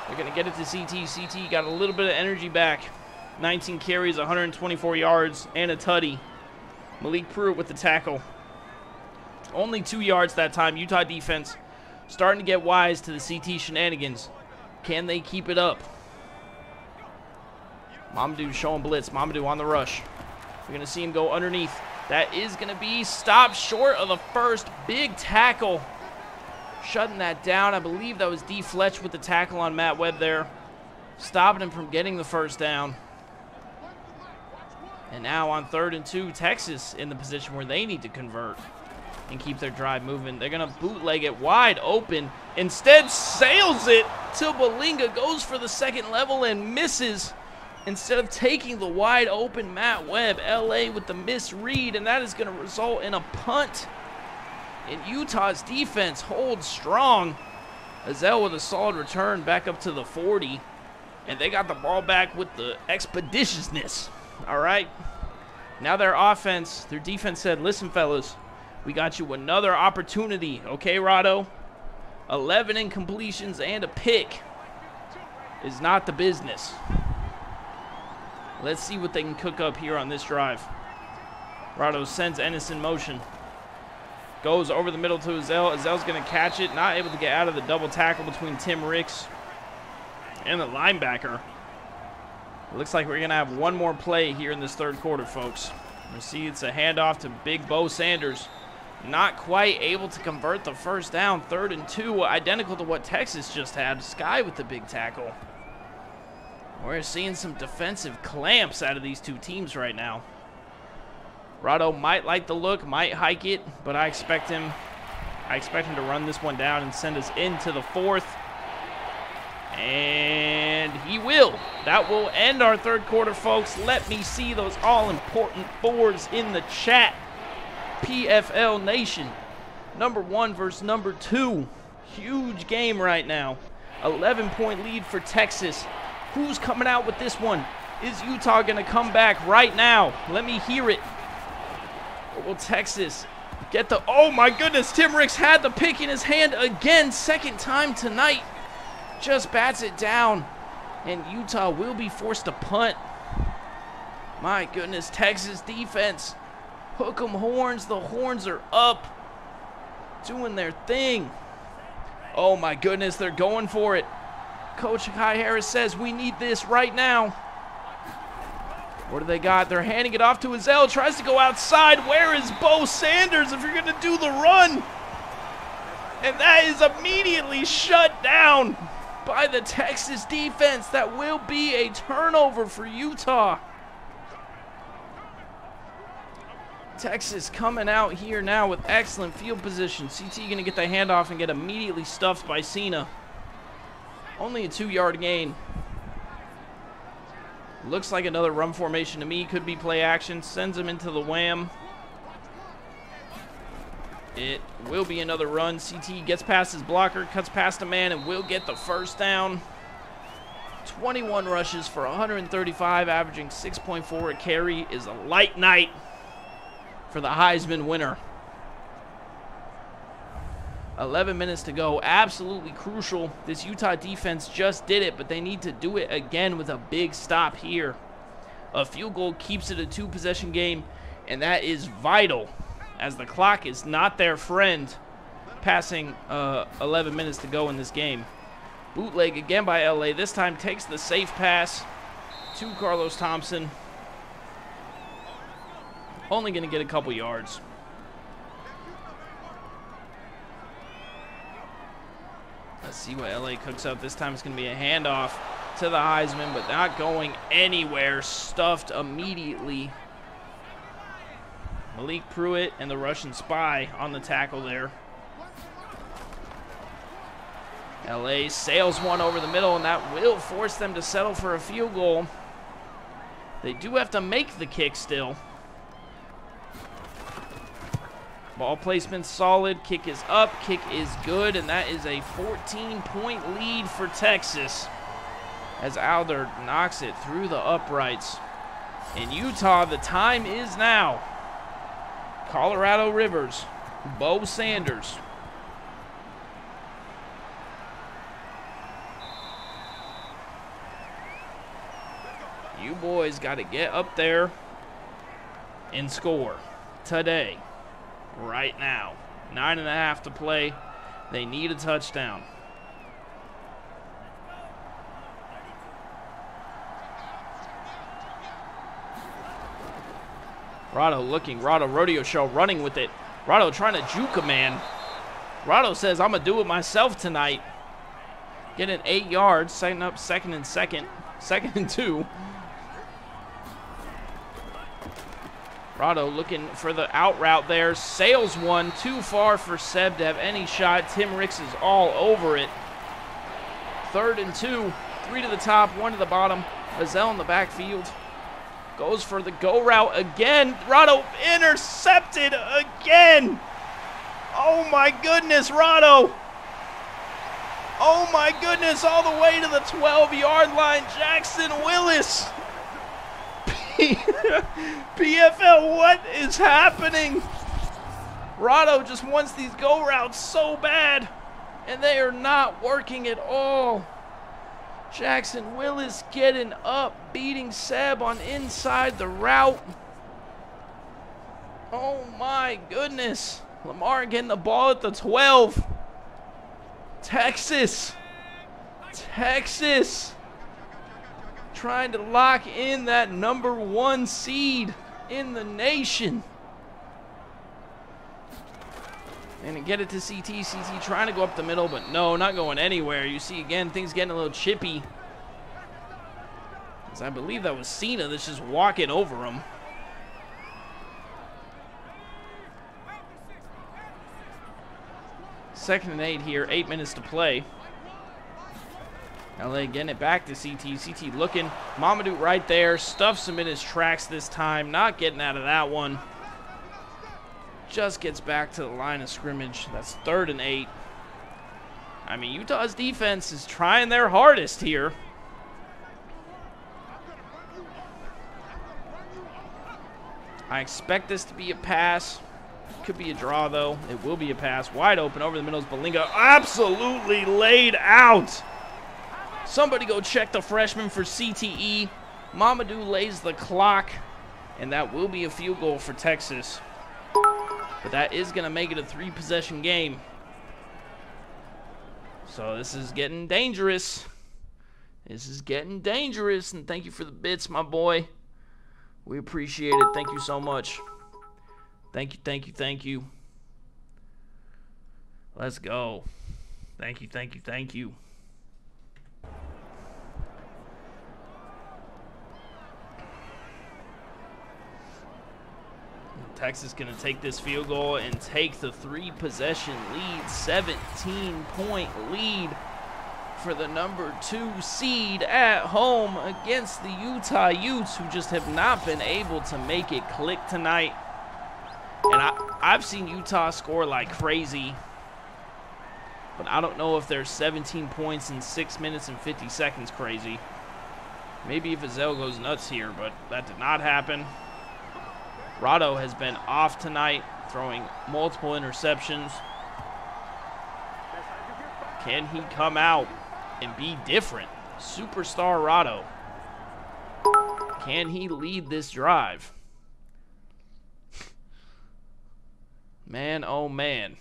They're going to get it to CT. CT got a little bit of energy back. 19 carries, 124 yards, and a tutty. Malik Pruitt with the tackle. Only 2 yards that time. Utah defense starting to get wise to the CT shenanigans. Can they keep it up? Mamadou showing blitz. Mamadou on the rush. We're going to see him go underneath. That is going to be stopped short of the first big tackle. Shutting that down. I believe that was D. Fletch with the tackle on Matt Webb there. Stopping him from getting the first down. And now on 3rd and 2, Texas in the position where they need to convert and keep their drive moving. They're going to bootleg it wide open. Instead, sails it to Balinga. Goes for the second level and misses. Instead of taking the wide open Matt Webb, LA with the misread. And that is going to result in a punt. And Utah's defense holds strong. Azell with a solid return back up to the 40. And they got the ball back with the expeditiousness. All right. Now their offense, their defense said, listen, fellas, we got you another opportunity. Okay, Rado? 11 incompletions and a pick is not the business. Let's see what they can cook up here on this drive. Rado sends Ennis in motion. Goes over the middle to Azell. Azell's going to catch it. Not able to get out of the double tackle between Tim Ricks and the linebacker. It looks like we're going to have one more play here in this third quarter, folks. You see it's a handoff to Big Bo Sanders. Not quite able to convert the first down. 3rd and 2, identical to what Texas just had. Sky with the big tackle. We're seeing some defensive clamps out of these two teams right now. Rado might like the look, might hike it, but I expect him to run this one down and send us into the 4th. And he will. That will end our third quarter, folks. Let me see those all-important 4s in the chat. PFL Nation. Number 1 versus number 2. Huge game right now. 11-point lead for Texas. Who's coming out with this one? Is Utah going to come back right now? Let me hear it. Or will Texas get the... Oh, my goodness. Tim Ricks had the pick in his hand again. Second time tonight. Just bats it down. And Utah will be forced to punt. My goodness. Texas defense. Hook 'em horns. The horns are up. Doing their thing. Oh, my goodness. They're going for it. Coach Kai Harris says we need this right now. What do they got? They're handing it off to Azell. Tries to go outside. Where is Bo Sanders if you're going to do the run? And that is immediately shut down by the Texas defense. That will be a turnover for Utah. Texas coming out here now with excellent field position. CT going to get the handoff and get immediately stuffed by Cena. Only a 2-yard gain. Looks like another run formation to me. Could be play action. Sends him into the wham. It will be another run. CT gets past his blocker, cuts past a man, and will get the first down. 21 rushes for 135, averaging 6.4 a carry is a light night for the Heisman winner. 11 minutes to go. Absolutely crucial. This Utah defense just did it, but they need to do it again with a big stop here. A field goal keeps it a 2-possession game, and that is vital as the clock is not their friend passing 11 minutes to go in this game. Bootleg again by LA. This time takes the safe pass to Carlos Thompson. Only going to get a couple yards. Let's see what LA cooks up. This time it's going to be a handoff to the Heisman, but not going anywhere. Stuffed immediately. Malik Pruitt and the Russian spy on the tackle there. LA sails one over the middle, and that will force them to settle for a field goal. They do have to make the kick still. Ball placement solid. Kick is up. Kick is good, and that is a 14-point lead for Texas as Alder knocks it through the uprights. In Utah, the time is now. Colorado Rivers, Bo Sanders. You boys got to get up there and score today, right now. 9.5 to play. They need a touchdown. Rado looking. Rado rodeo show running with it. Rado trying to juke a man. Rado says, I'm going to do it myself tonight. Getting 8 yards. Setting up second and 2. Rado looking for the out route there. Sails one. Too far for Seb to have any shot. Tim Ricks is all over it. 3rd and 2. 3 to the top, 1 to the bottom. Bazell in the backfield. Goes for the go route again. Rado intercepted again. Oh my goodness, Rado. Oh my goodness, all the way to the 12-yard line. Jackson Willis. PFL, what is happening? Rado just wants these go routes so bad, and they are not working at all. Jackson Willis getting up, beating Seb on inside the route. Oh my goodness. Lamar getting the ball at the 12. Texas trying to lock in that #1 seed in the nation. And get it to CT. CT trying to go up the middle, but no, not going anywhere. You see, again, things getting a little chippy. As I believe that was Cena that's just walking over him. Second and 8 here, 8 minutes to play. LA getting it back to CT. CT looking. Mamadou right there. Stuffs him in his tracks this time. Not getting out of that one. Just gets back to the line of scrimmage. That's 3rd and 8. I mean, Utah's defense is trying their hardest here. I expect this to be a pass. Could be a draw, though. It will be a pass. Wide open over the middle is Balinga. Absolutely laid out. Somebody go check the freshman for CTE. Mamadou lays the clock, and that will be a field goal for Texas. But that is going to make it a 3-possession game. So this is getting dangerous. This is getting dangerous, and thank you for the bits, my boy. We appreciate it. Thank you so much. Thank you, thank you, thank you. Let's go. Thank you, thank you, thank you. Texas going to take this field goal and take the 3-possession lead, 17-point lead for the #2 seed at home against the Utah Utes, who just have not been able to make it click tonight. And I've seen Utah score like crazy, but I don't know if there's 17 points in 6 minutes and 50 seconds crazy. Maybe if Azell goes nuts here, but that did not happen. Rado has been off tonight, throwing multiple interceptions. Can he come out and be different? Superstar Rado. Can he lead this drive? Man, oh man.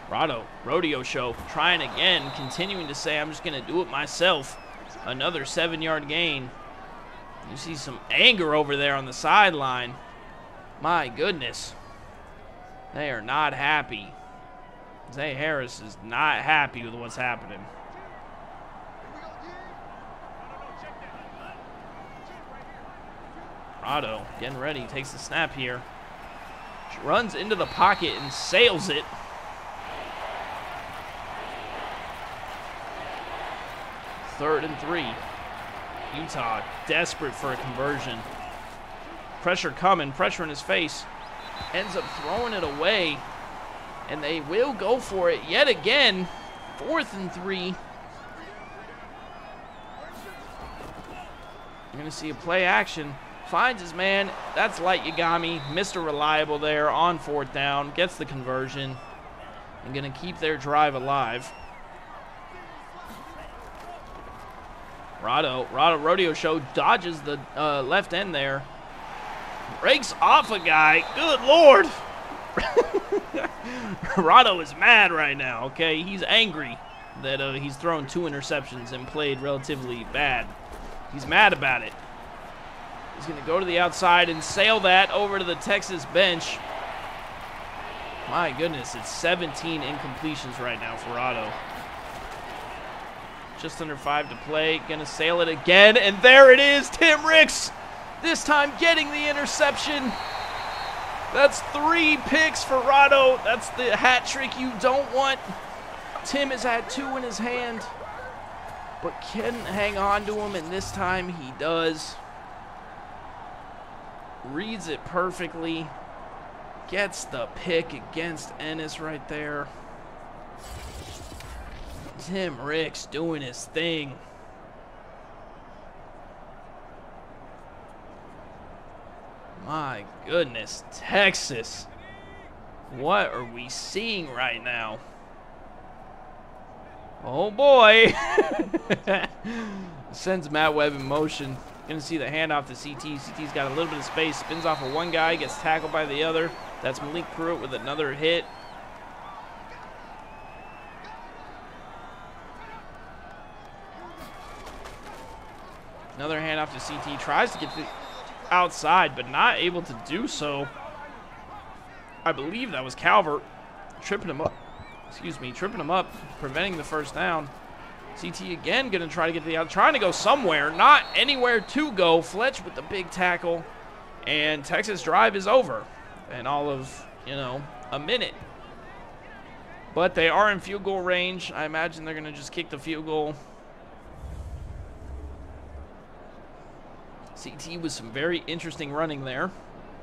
Rado, rodeo show, trying again, continuing to say, I'm just going to do it myself. Another 7-yard gain. You see some anger over there on the sideline. My goodness. They are not happy. Zay Harris is not happy with what's happening. Rado getting ready, takes the snap here. runs into the pocket and sails it. Third and 3. Utah desperate for a conversion. Pressure coming, pressure in his face. Ends up throwing it away. And they will go for it yet again. 4th and 3. You're going to see a play action. Finds his man. That's Light Yagami. Mr. Reliable there on 4th down. Gets the conversion. And going to keep their drive alive. Rodeo Show dodges the left end there. Breaks off a guy. Good Lord. Rado is mad right now, okay? He's angry that he's thrown 2 interceptions and played relatively bad. He's mad about it. He's going to go to the outside and sail that over to the Texas bench. My goodness, it's 17 incompletions right now for Rado. Just under 5 to play. Going to sail it again, and there it is, Tim Ricks. This time getting the interception. That's 3 picks for Rado. That's the hat trick you don't want. Tim has had 2 in his hand, but can hang on to him, and this time he does. Reads it perfectly. Gets the pick against Ennis right there. Tim Ricks doing his thing. My goodness, Texas. What are we seeing right now? Oh boy. Sends Matt Webb in motion. Gonna see the handoff to CT. CT's got a little bit of space. Spins off of one guy, gets tackled by the other. That's Malik Pruitt with another hit. Another handoff to CT. Tries to get the outside, but not able to do so. I believe that was Calvert tripping him up. Excuse me, tripping him up, preventing the first down. CT again going to try to get the out, trying to go somewhere, not anywhere to go. Fletch with the big tackle, and Texas drive is over in all of, a minute. But they are in field goal range. I imagine they're going to just kick the field goal. CT with some very interesting running there.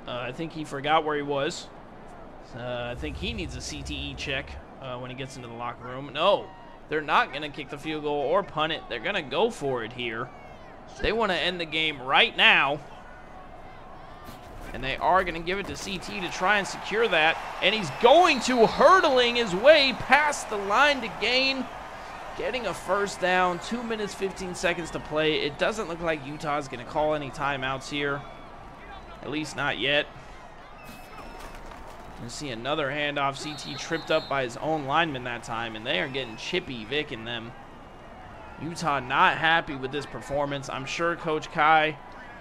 I think he forgot where he was. I think he needs a CTE check when he gets into the locker room. No, they're not going to kick the field goal or punt it. They're going to go for it here. They want to end the game right now. And they are going to give it to CT to try and secure that. And he's going to, hurdling his way past the line to gain. Getting a first down, 2 minutes, 15 seconds to play. It doesn't look like Utah's going to call any timeouts here. At least not yet. You see another handoff. CT tripped up by his own lineman that time, and they are getting chippy Vic in them. Utah not happy with this performance. I'm sure Coach Kai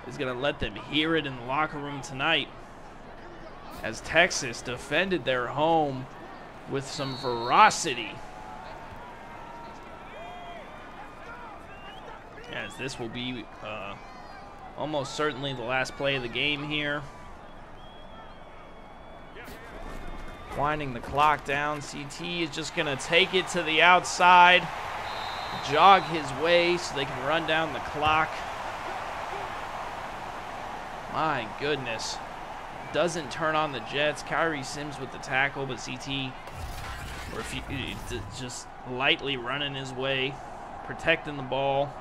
is going to let them hear it in the locker room tonight, as Texas defended their home with some ferocity. As this will be almost certainly the last play of the game here. Winding the clock down. CT is just going to take it to the outside, jog his way so they can run down the clock. My goodness. Doesn't turn on the Jets. Kyrie Sims with the tackle, but CT just lightly running his way, protecting the ball.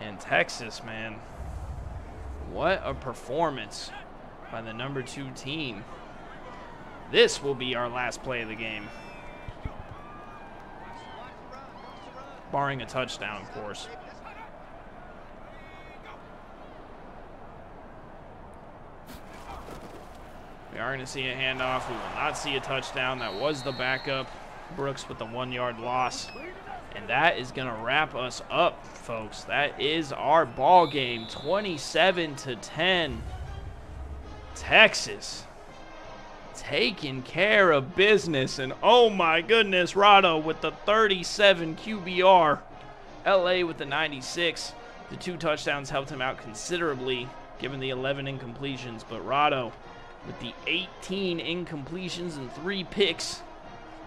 And Texas, man, what a performance by the number 2 team. This will be our last play of the game. Barring a touchdown, of course. We are going to see a handoff. We will not see a touchdown. That was the backup. Brooks with the 1-yard loss. And that is going to wrap us up, folks. That is our ball game, 27-10. Texas taking care of business. And oh my goodness, Rado with the 37 QBR. LA with the 96. The 2 touchdowns helped him out considerably, given the 11 incompletions. But Rado, with the 18 incompletions and 3 picks,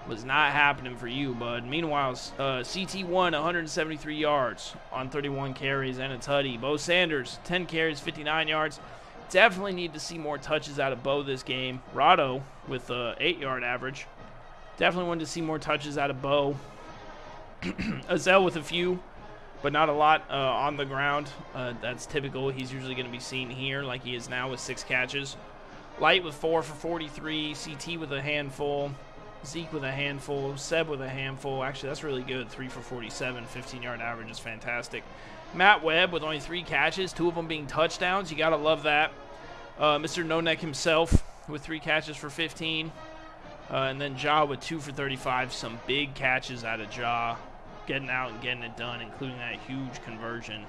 was not happening for you, bud. Meanwhile, CT1, 173 yards on 31 carries and a tutty. Bo Sanders, 10 carries, 59 yards. Definitely need to see more touches out of Bo this game. Rado with a 8-yard average. Definitely wanted to see more touches out of Bo. Azell with a few, but not a lot on the ground. That's typical. He's usually going to be seen here like he is now with 6 catches. Light with 4 for 43. CT with a handful. Zeke with a handful. Seb with a handful. Actually, that's really good. 3 for 47. 15-yard average is fantastic. Matt Webb with only 3 catches, 2 of them being touchdowns. You got to love that. Mr. No Neck himself with 3 catches for 15. And then Ja with 2 for 35. Some big catches out of Ja. Getting out and getting it done, including that huge conversion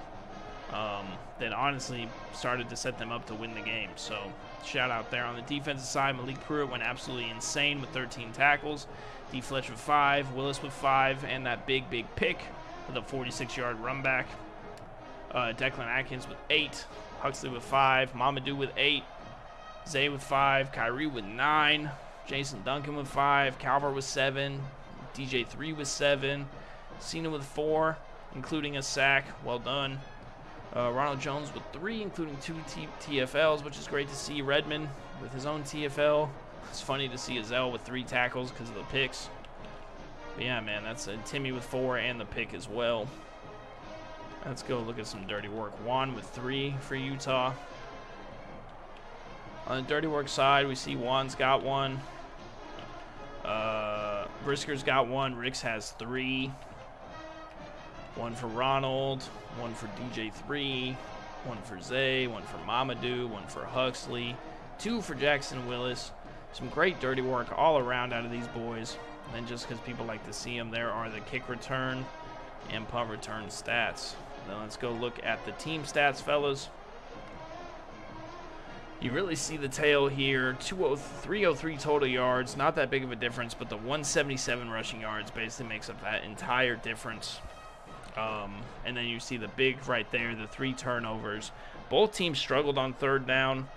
that honestly started to set them up to win the game. So shout out there. On the defensive side, Malik Pruitt went absolutely insane with 13 tackles. D. Fletch with 5, Willis with 5, and that big pick with a 46-yard run back. Declan Atkins with 8, Huxley with 5, Mamadou with 8, Zay with 5, Kyrie with 9, Jason Duncan with 5, Calvert with 7, DJ3 with 7, Cena with 4, including a sack. Well done. Ronald Jones with 3, including 2 TFLs, which is great to see. Redmond with his own TFL. It's funny to see Azell with 3 tackles because of the picks. But yeah, man, that's Timmy with 4 and the pick as well. Let's go look at some dirty work. Juan with 3 for Utah. On the dirty work side, we see Juan's got 1. Brisker's got 1. Ricks has 3. 1 for Ronald, 1 for DJ3, 1 for Zay, 1 for Mamadou, 1 for Huxley, 2 for Jackson Willis. Some great dirty work all around out of these boys. And then just because people like to see them, there are the kick return and punt return stats. Now let's go look at the team stats, fellas. You really see the tail here. 303 total yards, not that big of a difference, but the 177 rushing yards basically makes up that entire difference. And then you see the big right there, the 3 turnovers. Both teams struggled on 3rd down.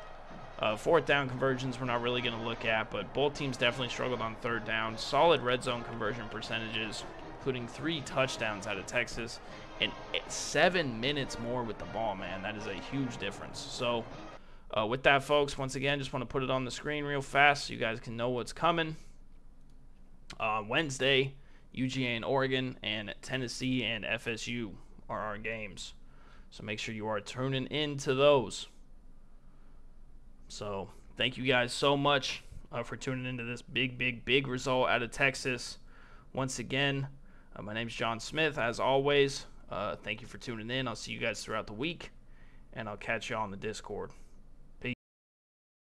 4th down conversions we're not really going to look at, but both teams definitely struggled on 3rd down. Solid red zone conversion percentages, including 3 touchdowns out of Texas and 7 minutes more with the ball, man. That is a huge difference. So with that, folks, once again, just want to put it on the screen real fast so you guys can know what's coming. Wednesday, UGA and Oregon, and Tennessee and FSU are our games. So make sure you are tuning in to those. So thank you guys so much for tuning into this big result out of Texas. Once again, my name's John Smith. As always, thank you for tuning in. I'll see you guys throughout the week, and I'll catch you on the Discord.